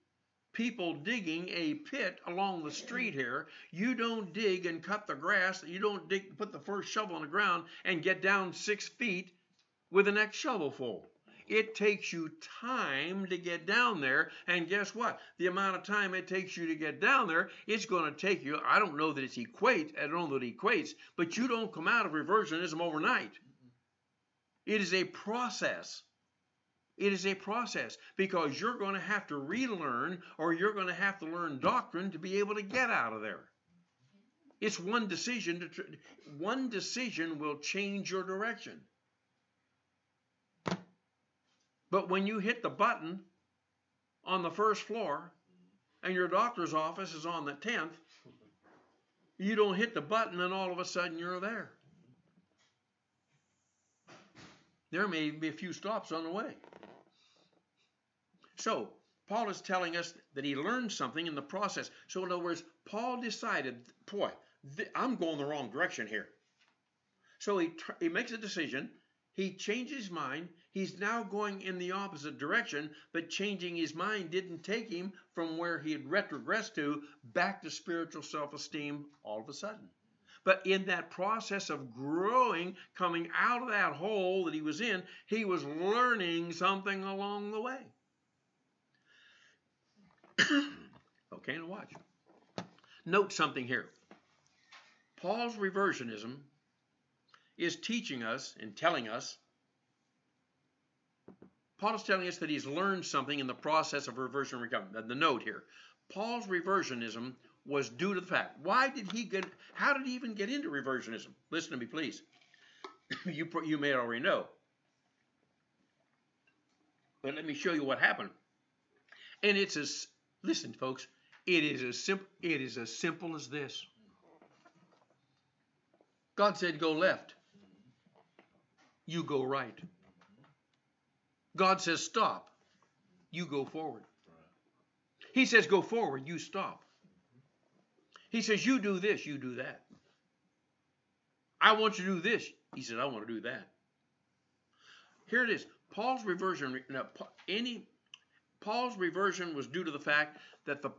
people digging a pit along the street here, you don't dig and cut the grass, you don't dig, put the first shovel on the ground and get down 6 feet with the next shovel full. It takes you time to get down there, and guess what? The amount of time it takes you to get down there, it's going to take you, I don't know that it equates, but you don't come out of reversionism overnight. It is a process. It is a process, because you're going to have to relearn, or you're going to have to learn doctrine to be able to get out of there. It's one decision. One decision will change your direction. But when you hit the button on the first floor and your doctor's office is on the 10th, you don't hit the button and all of a sudden you're there. There may be a few stops on the way. So, Paul is telling us that he learned something in the process. So, in other words, Paul decided, boy, I'm going the wrong direction here. So he makes a decision. He changed his mind. He's now going in the opposite direction, but changing his mind didn't take him from where he had retrogressed to back to spiritual self-esteem all of a sudden. But in that process of growing, coming out of that hole that he was in, he was learning something along the way. Okay, now watch. Note something here. Paul's reversionism is teaching us and telling us, Paul is telling us that he's learned something in the process of reversion recovery. The note here, Paul's reversionism was due to the fact, how did he even get into reversionism? Listen to me, please. You may already know. But let me show you what happened. And listen, folks, it is as simple as this. God said, go left. You go right. God says, stop. You go forward. He says, go forward. You stop. He says, you do this. You do that. I want you to do this. He said, I want to do that. Here it is. Paul's reversion was due to the fact that the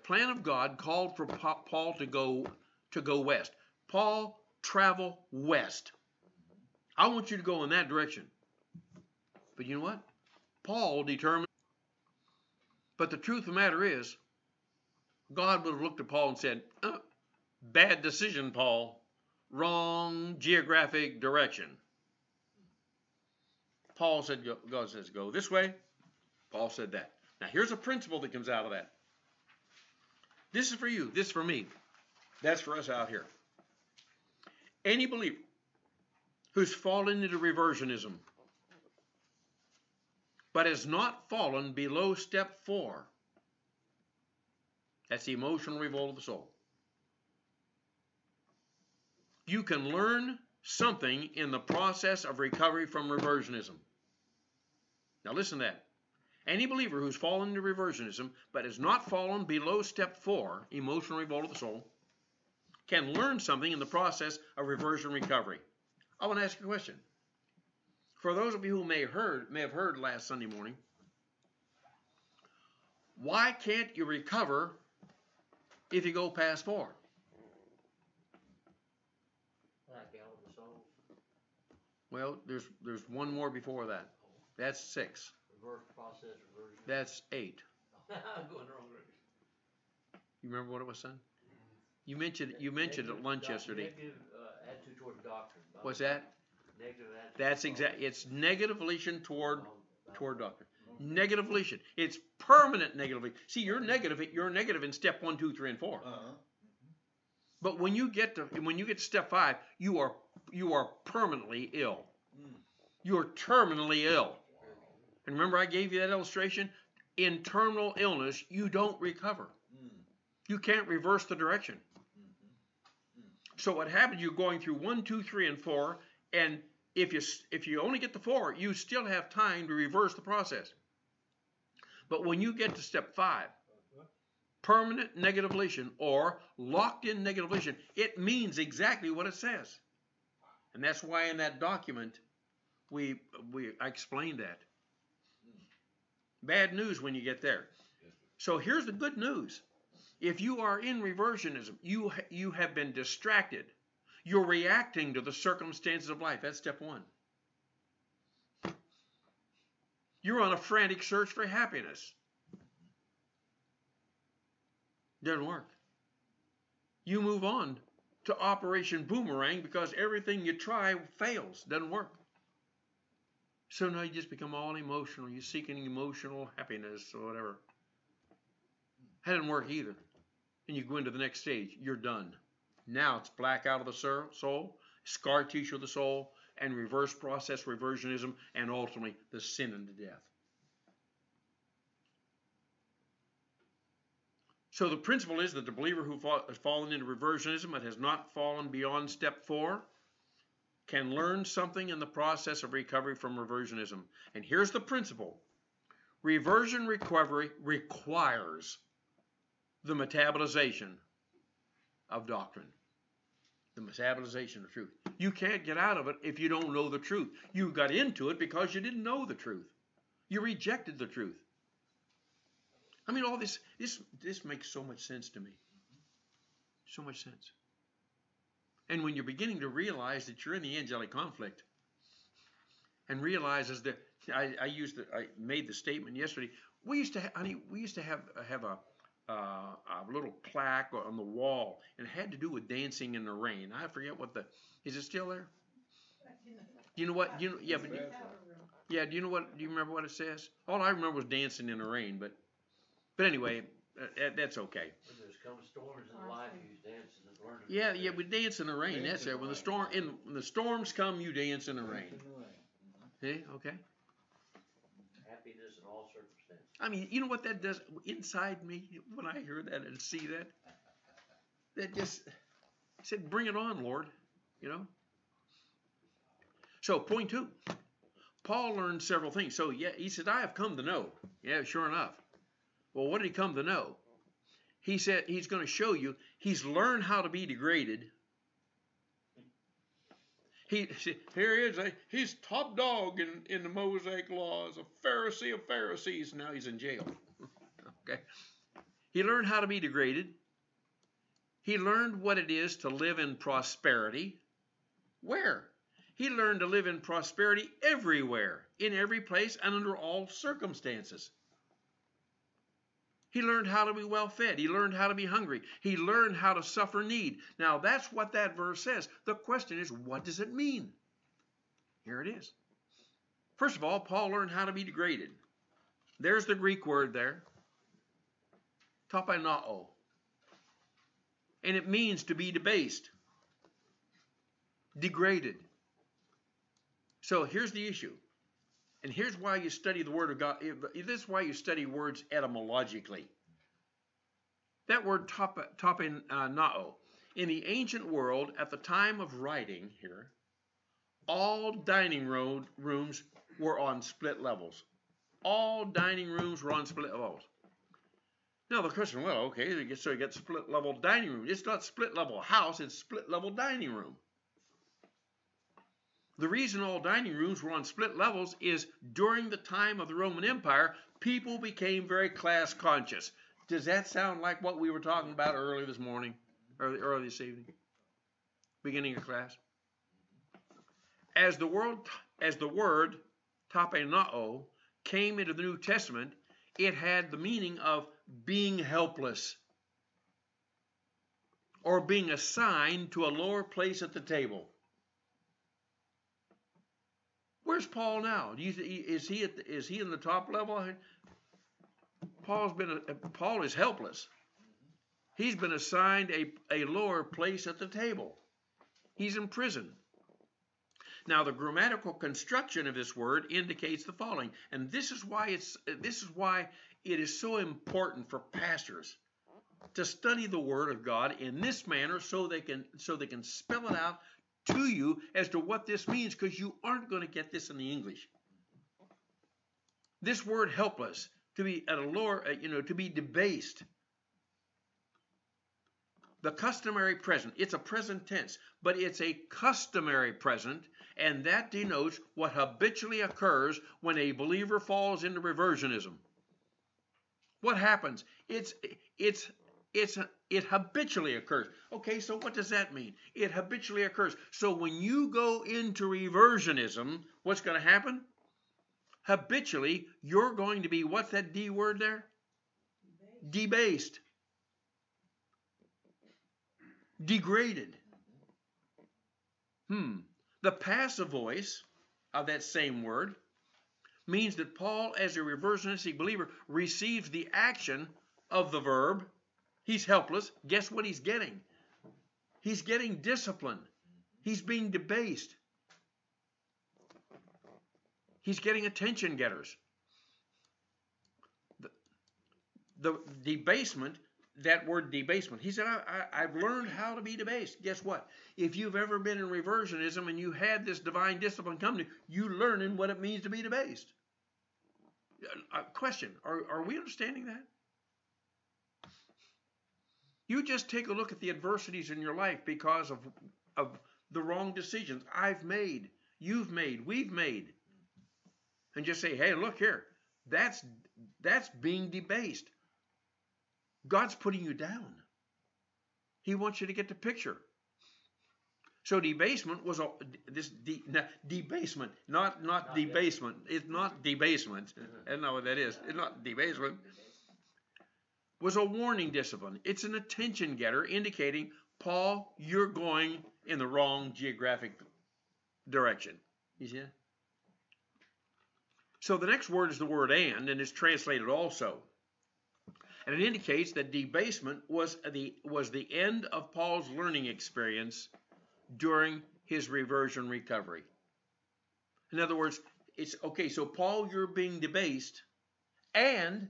plan of God called for Paul to go west. Paul, travel west. I want you to go in that direction. But you know what? Paul determined. But the truth of the matter is, God would have looked at Paul and said, bad decision, Paul. Wrong geographic direction. Paul said, God says, go this way. Paul said that. Now, here's a principle that comes out of that. This is for you. This is for me. That's for us out here. Any believer who's fallen into reversionism but has not fallen below step 4, that's the emotional revolt of the soul. You can learn something in the process of recovery from reversionism. Now listen to that. Any believer who's fallen into reversionism but has not fallen below step 4, emotional revolt of the soul, can learn something in the process of reversion recovery. I want to ask you a question. For those of you who may have heard last Sunday morning, why can't you recover if you go past 4? Well, there's one more before that. That's 6. Reverse process reversion. That's 8. I'm going the wrong direction. You remember what it was, son? You mentioned at lunch yesterday. attitude toward doctrine. What's that? Negative attitude. That's exact. It's negative volition toward Toward doctrine. Negative volition. It's permanent negative volition. See, you're negative in step 1, 2, 3, and 4. But when you get to step 5, you are permanently ill. You're terminally ill. And remember, I gave you that illustration. In terminal illness, you don't recover. You can't reverse the direction. So what happens? You're going through 1, 2, 3, and 4, and if you only get to 4, you still have time to reverse the process. But when you get to step 5, permanent negative volition or locked-in negative volition, it means exactly what it says. And that's why in that document I explained that. Bad news when you get there. So here's the good news. If you are in reversionism, you have been distracted. You're reacting to the circumstances of life. That's step 1. You're on a frantic search for happiness. Doesn't work. You move on to Operation Boomerang because everything you try fails. Doesn't work. So now you just become all emotional. You're seeking emotional happiness or whatever. That doesn't work either. And you go into the next stage. You're done. Now it's black out of the soul, scar tissue of the soul, and reverse process reversionism, and ultimately the sin unto death. So the principle is that the believer who has fallen into reversionism and has not fallen beyond step 4 can learn something in the process of recovery from reversionism. And here's the principle. Reversion recovery requires the metabolization of doctrine. The metabolization of truth. You can't get out of it if you don't know the truth. You got into it because you didn't know the truth. You rejected the truth. I mean, all this makes so much sense to me. So much sense. And when you're beginning to realize that you're in the angelic conflict, and realizes that I made the statement yesterday. We used to have a little plaque on the wall, and it had to do with dancing in the rain. I forget is it still there? Do you know what? Do you remember what it says? All I remember was dancing in the rain, but anyway, that's okay. When there's come storms in life, you dance and learn. Yeah, we dance in the rain. That's it. When the storms come, you dance in the rain. Hey, okay. Happiness in all circumstances. I mean, you know what that does inside me when I hear that and see that? That just said, bring it on, Lord. You know? So, point 2. Paul learned several things. So, yeah, he said, I have come to know. Yeah, sure enough. Well, what did he come to know? He said he's going to show you he's learned how to be degraded. Here he is. He's top dog in the Mosaic laws, a Pharisee of Pharisees. Now he's in jail. Okay. He learned how to be degraded. He learned what it is to live in prosperity. Where? He learned to live in prosperity everywhere, in every place, and under all circumstances. He learned how to be well fed. He learned how to be hungry. He learned how to suffer need. Now, that's what that verse says. The question is, what does it mean? Here it is. First of all, Paul learned how to be degraded. There's the Greek word there. Tapainao. And it means to be debased. Degraded. So here's the issue. And here's why you study the Word of God. This is why you study words etymologically. That word tapainao, in the ancient world, at the time of writing here, all dining rooms were on split levels. All dining rooms were on split levels. Now the question, well, okay, so you get split level dining room. It's not split level house, it's split level dining room. The reason all dining rooms were on split levels is during the time of the Roman Empire, people became very class conscious. Does that sound like what we were talking about earlier this morning, early this evening, beginning of class? As the word tapainao came into the New Testament, it had the meaning of being helpless or being assigned to a lower place at the table. Where's Paul now? Is he in the top level? Paul is helpless. He's been assigned a lower place at the table. He's in prison. Now, the grammatical construction of this word indicates the following, and this is why it is so important for pastors to study the Word of God in this manner, so they can spell it out to you as to what this means, because you aren't going to get this in the English. This word helpless, to be at a lower, to be debased. The customary present, it's a present tense, but it's a customary present, and that denotes what habitually occurs when a believer falls into reversionism. What happens? It habitually occurs. Okay, so what does that mean? It habitually occurs. So when you go into reversionism, what's going to happen? Habitually, you're going to be, what's that D word there? Debased. Degraded. The passive voice of that same word means that Paul, as a reversionistic believer, receives the action of the verb. He's helpless. Guess what he's getting? He's getting discipline. He's being debased. He's getting attention getters. The debasement, that word debasement, he said, I've learned how to be debased. Guess what? If you've ever been in reversionism and you had this divine discipline come to you, you're learning what it means to be debased. Question, are we understanding that? You just take a look at the adversities in your life because of the wrong decisions I've made, you've made, we've made. And just say, hey, look here, that's being debased. God's putting you down. He wants you to get the picture. So debasement was debasement, not debasement. It's not debasement. I don't know what that is. It's not debasement. Was a warning discipline. It's an attention getter indicating, Paul, you're going in the wrong geographic direction. You see that? So the next word is the word and it's translated also. And it indicates that debasement was the end of Paul's learning experience during his reversion recovery. In other words, it's okay, so Paul, you're being debased, and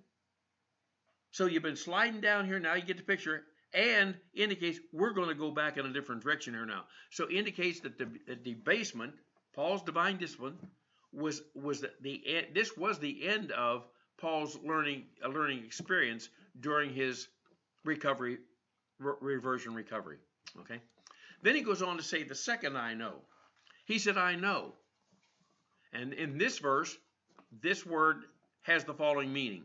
so you've been sliding down here, now you get the picture, and indicates we're going to go back in a different direction here now. So indicates that the debasement, Paul's divine discipline, was the end of Paul's learning experience during his reversion recovery. Okay. Then he goes on to say the second I know. He said, I know. And in this verse, this word has the following meaning.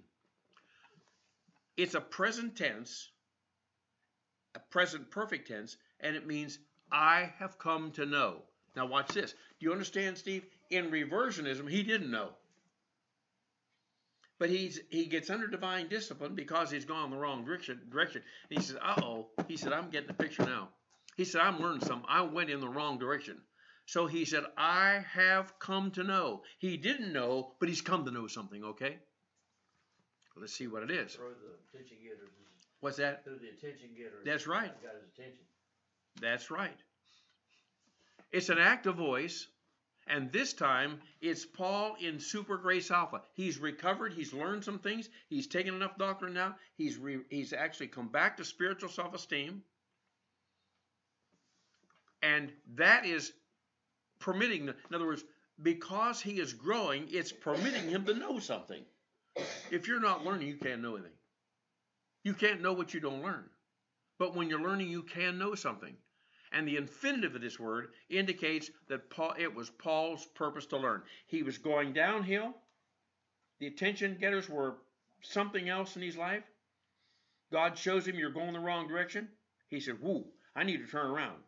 It's a present tense, a present perfect tense, and it means I have come to know. Now watch this. Do you understand, Steve? In reversionism, he didn't know. But he gets under divine discipline because he's gone the wrong direction. And he says, uh-oh. He said, I'm getting the picture now. He said, I'm learning something. I went in the wrong direction. So he said, I have come to know. He didn't know, but he's come to know something, okay? Let's see what it is. Through the attention getters. What's that? Through the attention getters. That's right. Got his attention. That's right. It's an active voice, and this time it's Paul in super grace alpha. He's recovered. He's learned some things. He's taken enough doctrine now. He's actually come back to spiritual self-esteem. And that is permitting, in other words, because he is growing, it's permitting him to know something. If you're not learning, you can't know anything. You can't know what you don't learn. But when you're learning, you can know something. And the infinitive of this word indicates that it was Paul's purpose to learn. He was going downhill. The attention getters were something else in his life. God shows him, you're going the wrong direction. He said, whoo, I need to turn around.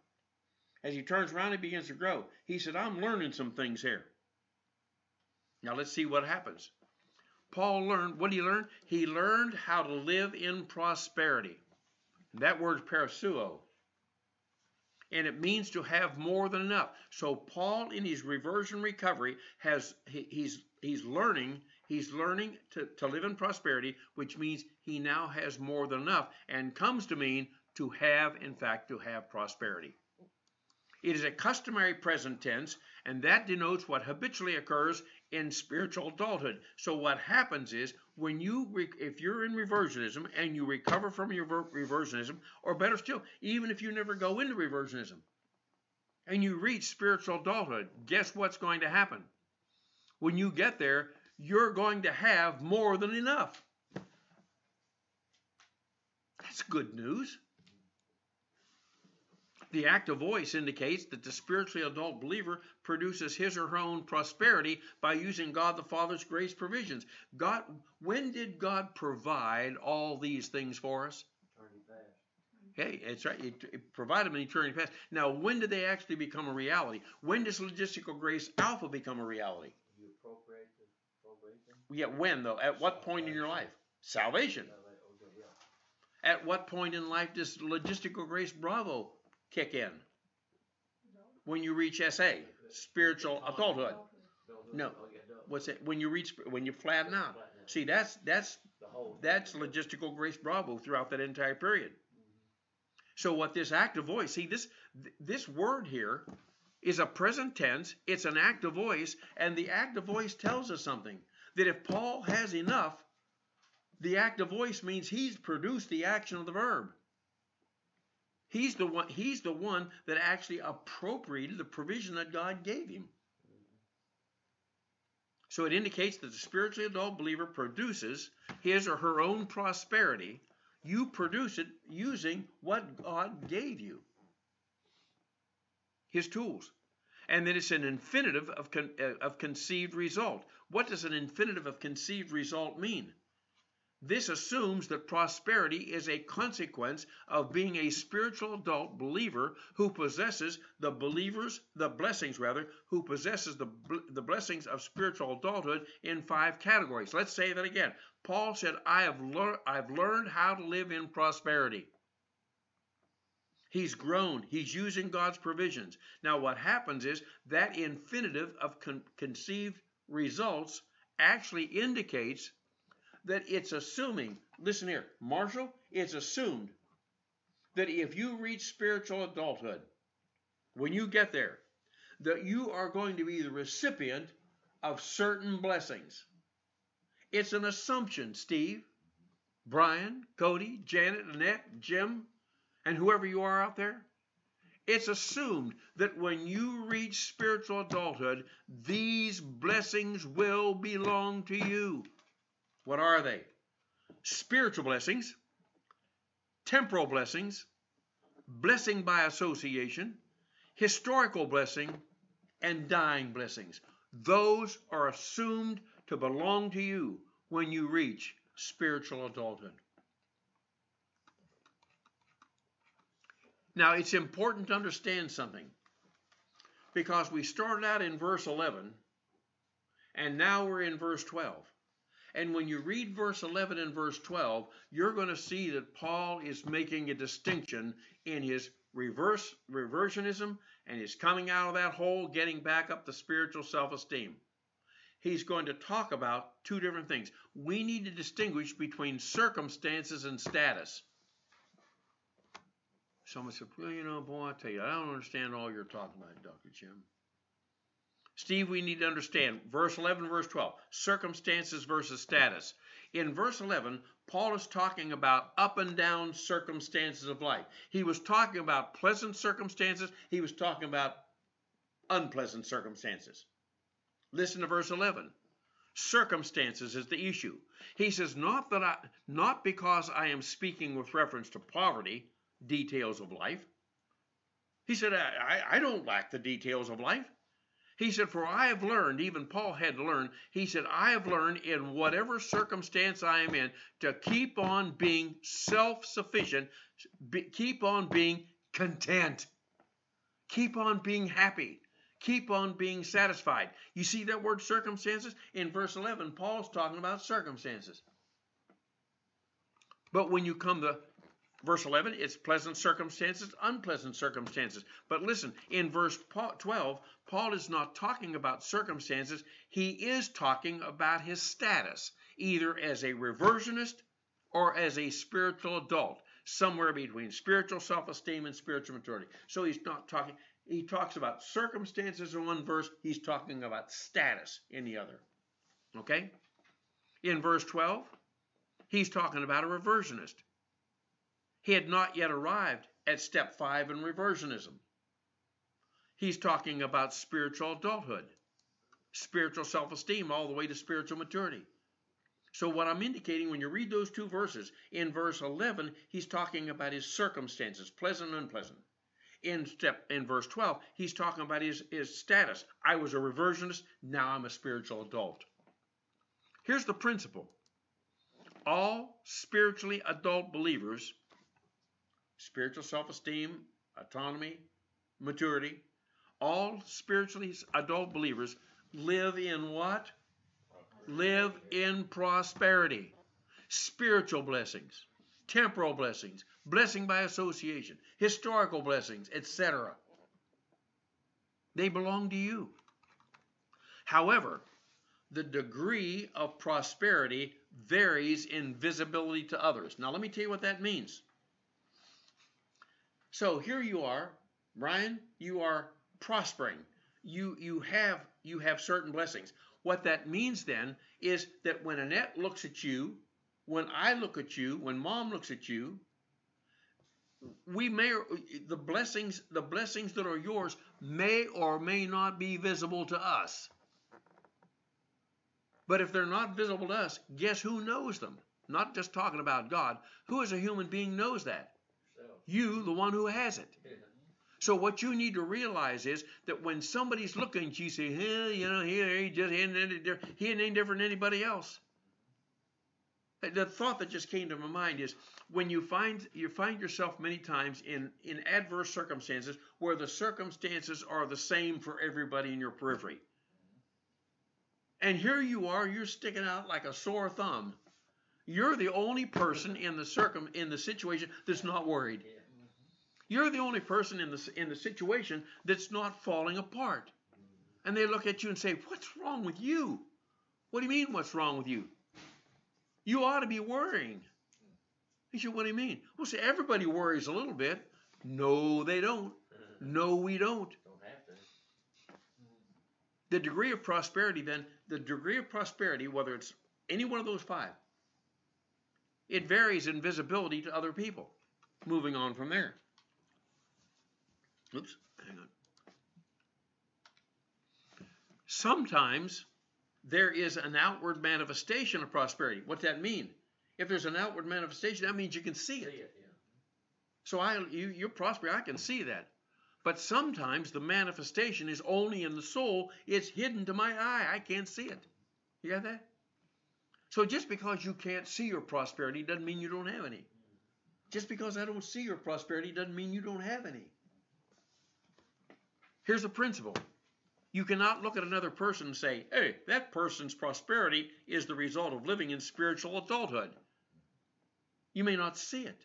As he turns around, he begins to grow. He said, I'm learning some things here. Now let's see what happens. Paul learned, what did he learn? He learned how to live in prosperity. That word is parasuo. And it means to have more than enough. So Paul, in his reversion recovery, he's learning to live in prosperity, which means he now has more than enough, and comes to mean to have, in fact, to have prosperity. It is a customary present tense, and that denotes what habitually occurs in spiritual adulthood. So what happens is, if you're in reversionism and you recover from your reversionism, or better still, even if you never go into reversionism, and you reach spiritual adulthood, guess what's going to happen? When you get there, you're going to have more than enough. That's good news. The active voice indicates that the spiritually adult believer produces his or her own prosperity by using God the Father's grace provisions. When did God provide all these things for us? Eternity past. Hey, that's right. It provided them in eternity past. Now, when do they actually become a reality? When does logistical grace alpha become a reality? You appropriate them? Yeah, when though? At what point in your life? Salvation. Okay, yeah. At what point in life does logistical grace bravo kick in? When you reach SA, spiritual adulthood. No. What's it? When you flatten out. See, that's logistical grace bravo throughout that entire period. So what this active voice, see, this word here is a present tense, it's an active voice, and the active voice tells us something. That if Paul has enough, the active voice means he's produced the action of the verb. He's the one that actually appropriated the provision that God gave him. So it indicates that the spiritually adult believer produces his or her own prosperity. You produce it using what God gave you, his tools. And that it's an infinitive of conceived result. What does an infinitive of conceived result mean? This assumes that prosperity is a consequence of being a spiritual adult believer who possesses the blessings the blessings of spiritual adulthood in 5 categories. Let's say that again. Paul said, I've learned how to live in prosperity. He's grown. He's using God's provisions. Now what happens is that infinitive of conceived results actually indicates that it's assuming, listen here, Marshall, it's assumed that if you reach spiritual adulthood, when you get there, that you are going to be the recipient of certain blessings. It's an assumption, Steve, Brian, Cody, Janet, Annette, Jim, and whoever you are out there. It's assumed that when you reach spiritual adulthood, these blessings will belong to you. What are they? Spiritual blessings, temporal blessings, blessing by association, historical blessing, and dying blessings. Those are assumed to belong to you when you reach spiritual adulthood. Now, it's important to understand something, because we started out in verse 11, and now we're in verse 12. And when you read verse 11 and verse 12, you're going to see that Paul is making a distinction in his reversionism and his coming out of that hole, getting back up to spiritual self-esteem. He's going to talk about 2 different things. We need to distinguish between circumstances and status. Someone said, well, boy, I tell you, I don't understand all you're talking about, Dr. Jim. Steve, we need to understand verse 11, verse 12, circumstances versus status. In verse 11, Paul is talking about up and down circumstances of life. He was talking about pleasant circumstances. He was talking about unpleasant circumstances. Listen to verse 11. Circumstances is the issue. He says, not because I am speaking with reference to poverty, details of life. He said, I don't lack the details of life. He said, for I have learned, even Paul had to learn, he said, I have learned in whatever circumstance I am in to keep on being self-sufficient, keep on being content, keep on being happy, keep on being satisfied. You see that word circumstances? In verse 11, Paul's talking about circumstances. But when you come to verse 11, it's pleasant circumstances, unpleasant circumstances. But listen, in verse 12, Paul is not talking about circumstances. He is talking about his status, either as a reversionist or as a spiritual adult, somewhere between spiritual self-esteem and spiritual maturity. So he's not talking, he talks about circumstances in one verse, he's talking about status in the other. Okay? In verse 12, he's talking about a reversionist. He had not yet arrived at step 5 in reversionism. He's talking about spiritual adulthood, spiritual self-esteem, all the way to spiritual maturity. So what I'm indicating when you read those two verses, in verse 11, he's talking about his circumstances, pleasant and unpleasant. In verse 12, he's talking about his status. I was a reversionist, now I'm a spiritual adult. Here's the principle. All spiritually adult believers, spiritual self-esteem, autonomy, maturity, all spiritually adult believers live in what? Live in prosperity, spiritual blessings, temporal blessings, blessing by association, historical blessings, etc. They belong to you. However, the degree of prosperity varies in visibility to others. Now let me tell you what that means. So here you are, Brian, you are prospering. You have certain blessings. What that means then is that when Annette looks at you, when I look at you, when Mom looks at you, the blessings that are yours may or may not be visible to us. But if they're not visible to us, guess who knows them? Not just talking about God. Who as a human being knows that? You, the one who has it. So what you need to realize is that when somebody's looking at you, say, hey, you know, he ain't any different than anybody else. The thought that just came to my mind is when you find yourself many times in adverse circumstances where the circumstances are the same for everybody in your periphery. And here you are, you're sticking out like a sore thumb. You're the only person in the situation that's not worried. You're the only person in the situation that's not falling apart. And they look at you and say, what's wrong with you? What do you mean, what's wrong with you? You ought to be worrying. You say, what do you mean? Well, see, everybody worries a little bit. No, they don't. No, we don't. Don't have to. The degree of prosperity then, whether it's any one of those 5, it varies in visibility to other people. Moving on from there. Oops, hang on. Sometimes there is an outward manifestation of prosperity. What's that mean? If there's an outward manifestation, that means you can see it. So you're prospering, I can see that. But sometimes the manifestation is only in the soul. It's hidden to my eye. I can't see it. You got that? So just because you can't see your prosperity doesn't mean you don't have any. Just because I don't see your prosperity doesn't mean you don't have any. Here's the principle. You cannot look at another person and say, hey, that person's prosperity is the result of living in spiritual adulthood. You may not see it.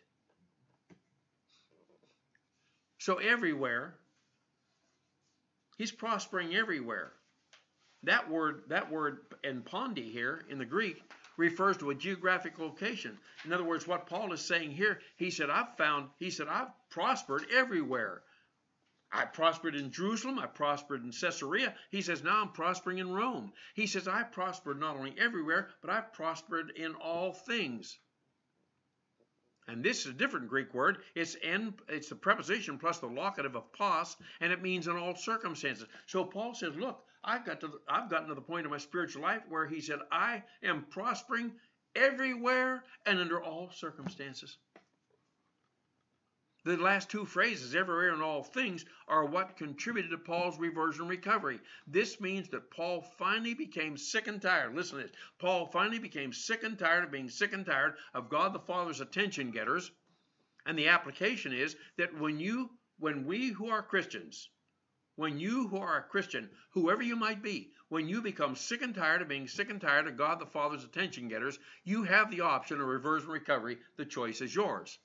So everywhere, he's prospering everywhere. That word enpondi here in the Greek refers to a geographic location. In other words, what Paul is saying here, he said, I've prospered everywhere. I prospered in Jerusalem. I prospered in Caesarea. He says, now I'm prospering in Rome. He says, I prospered not only everywhere, but I've prospered in all things. And this is a different Greek word. It's the preposition plus the locative of pos, and it means in all circumstances. So Paul says, look, I've gotten to the point in my spiritual life where he said, I am prospering everywhere and under all circumstances. The last 2 phrases, everywhere and all things, are what contributed to Paul's reversion recovery. This means that Paul finally became sick and tired. Listen to this. Paul finally became sick and tired of being sick and tired of God the Father's attention getters. And the application is that when we who are Christians, when you who are a Christian, whoever you might be, when you become sick and tired of being sick and tired of God the Father's attention getters, you have the option of reversion recovery. The choice is yours.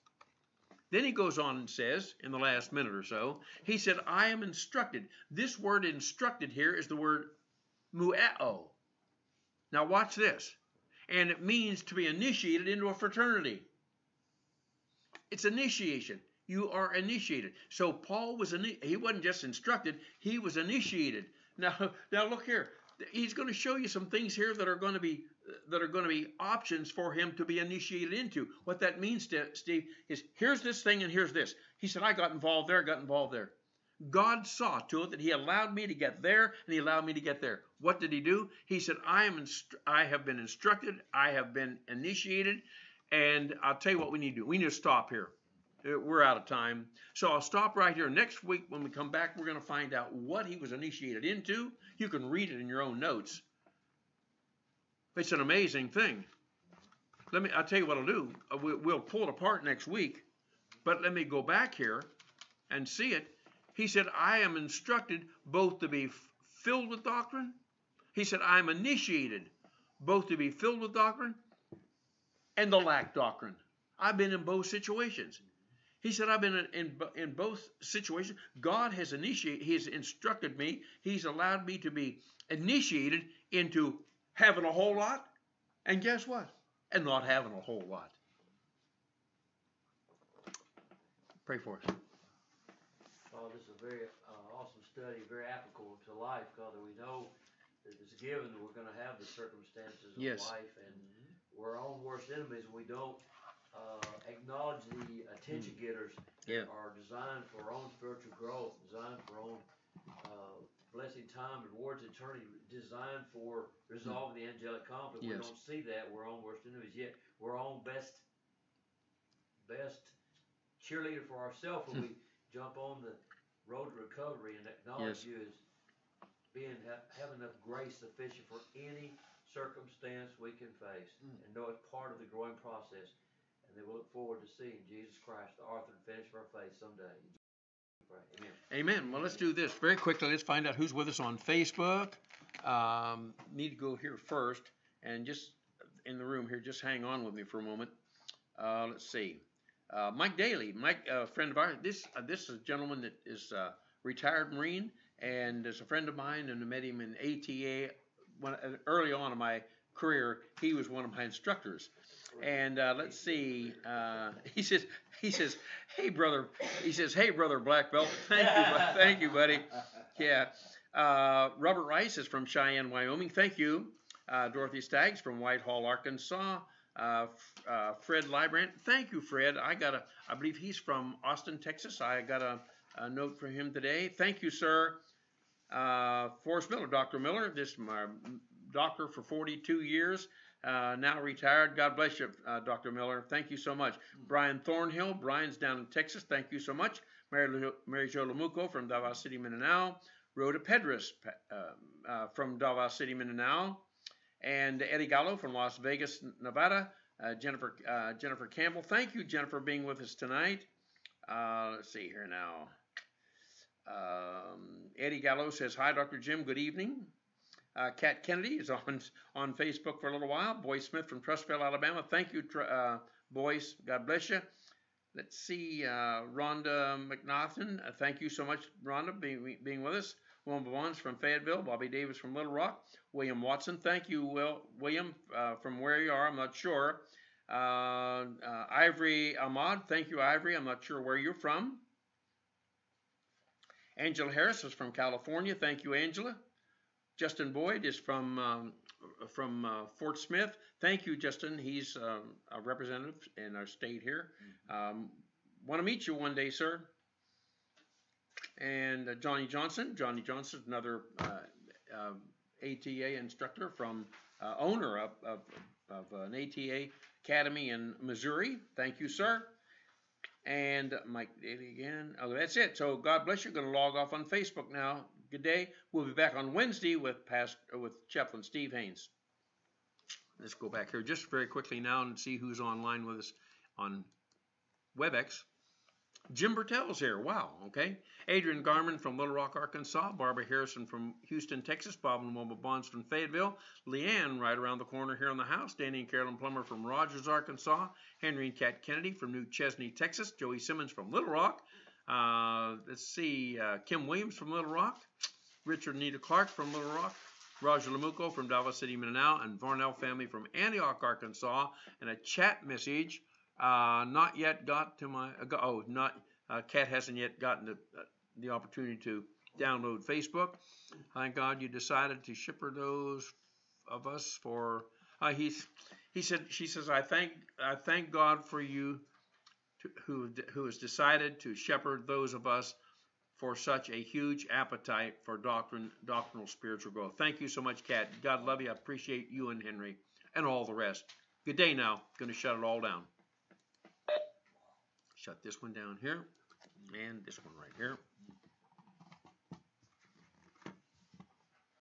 Then he goes on and says, in the last minute or so, he said, I am instructed. This word instructed here is the word mu'eo. Now watch this. And it means to be initiated into a fraternity. It's initiation. You are initiated. So Paul was, he wasn't just instructed, he was initiated. Now look here. He's going to show you some things here that are going to be options for him to be initiated into. What that means, Steve, is here's this thing and here's this. He said, I got involved there, got involved there. God saw to it that he allowed me to get there and he allowed me to get there. What did he do? He said, I have been instructed, I have been initiated, and I'll tell you what we need to do. We need to stop here. We're out of time. So I'll stop right here. Next week when we come back, we're going to find out what he was initiated into. You can read it in your own notes. It's an amazing thing. I'll tell you what I'll do. We'll pull it apart next week, but let me go back here and see it. He said, I am instructed both to be filled with doctrine. He said, I'm initiated both to be filled with doctrine and to lack doctrine. I've been in both situations. He said, I've been in both situations. God has He's instructed me. He's allowed me to be initiated into having a whole lot. And guess what? And not having a whole lot. Pray for us. Oh, this is a very awesome study, very applicable to life, Father. We know that it's given that we're going to have the circumstances of life, and we're our own worst enemies. We don't acknowledge the attention getters that are designed for our own spiritual growth, designed for our own blessing time and rewards eternity, designed for resolving the angelic conflict. We don't see that. We're our own worst enemies, yet we're our own best cheerleader for ourselves when we jump on the road to recovery and acknowledge you as having enough grace sufficient for any circumstance we can face, and know it's part of the growing process. And then we'll look forward to seeing Jesus Christ, the author and finisher of our faith, someday. Amen. Amen. Well, let's do this very quickly. Let's find out who's with us on Facebook. Need to go here first, and just in the room here, just hang on with me for a moment. Let's see. Mike Daly, a friend of ours. This is a gentleman that is retired Marine and is a friend of mine, and I met him in ATA. Early on in my career, he was one of my instructors. And let's see. He says, hey brother. He says, hey brother Black Belt. Thank you, buddy. Yeah. Robert Rice is from Cheyenne, Wyoming. Thank you. Dorothy Staggs from Whitehall, Arkansas. Fred Librand. Thank you, Fred. I believe he's from Austin, Texas. I got a note from him today. Thank you, sir. Forrest Miller, Dr. Miller. This is my doctor for 42 years. Now retired. God bless you, Dr. Miller. Thank you so much. Brian Thornhill. Brian's down in Texas. Thank you so much. Mary Jo Lamuco from Davao City, Mindanao. Rhoda Pedras from Davao City, Mindanao. And Eddie Gallo from Las Vegas, Nevada. Jennifer Campbell. Thank you, Jennifer, for being with us tonight. Let's see here now. Eddie Gallo says, hi, Dr. Jim. Good evening. Kat Kennedy is on Facebook for a little while. Boyce Smith from Trustville, Alabama. Thank you, Boyce. God bless you. Let's see. Rhonda McNaughton. Thank you so much, Rhonda, being with us. William Bonds from Fayetteville. Bobby Davis from Little Rock. William Watson. Thank you, William, from where you are. I'm not sure. Ivory Ahmad. Thank you, Ivory. I'm not sure where you're from. Angela Harris is from California. Thank you, Angela. Justin Boyd is from Fort Smith. Thank you, Justin. He's a representative in our state here. Want to meet you one day, sir. And Johnny Johnson. Johnny Johnson is another ATA instructor from owner of an ATA academy in Missouri. Thank you, sir. And Mike Daly again. Oh, that's it. So God bless you. Going to log off on Facebook now. Good day. We'll be back on Wednesday with Chaplain Steve Haynes. Let's go back here just very quickly now and see who's online with us on WebEx. Jim Bertell's here. Wow. Okay. Adrian Garman from Little Rock, Arkansas. Barbara Harrison from Houston, Texas. Bob and Wilma Bonds from Fayetteville. Leanne right around the corner here in the house. Danny and Carolyn Plummer from Rogers, Arkansas. Henry and Kat Kennedy from New Chesney, Texas. Joey Simmons from Little Rock. Let's see. Kim Williams from Little Rock. Richard and Nita Clark from Little Rock. Roger Lamuco from Dallas City, Mindanao, and Varnell family from Antioch, Arkansas. And a chat message. Not yet got to my. Kat hasn't yet gotten the opportunity to download Facebook. Thank God you decided to shepherd those of us for. She says I thank God for you who has decided to shepherd those of us for such a huge appetite for doctrinal spiritual growth. Thank you so much, Kat. God love you. I appreciate you and Henry and all the rest. Good day now. Going to shut it all down. Shut this one down here and this one right here.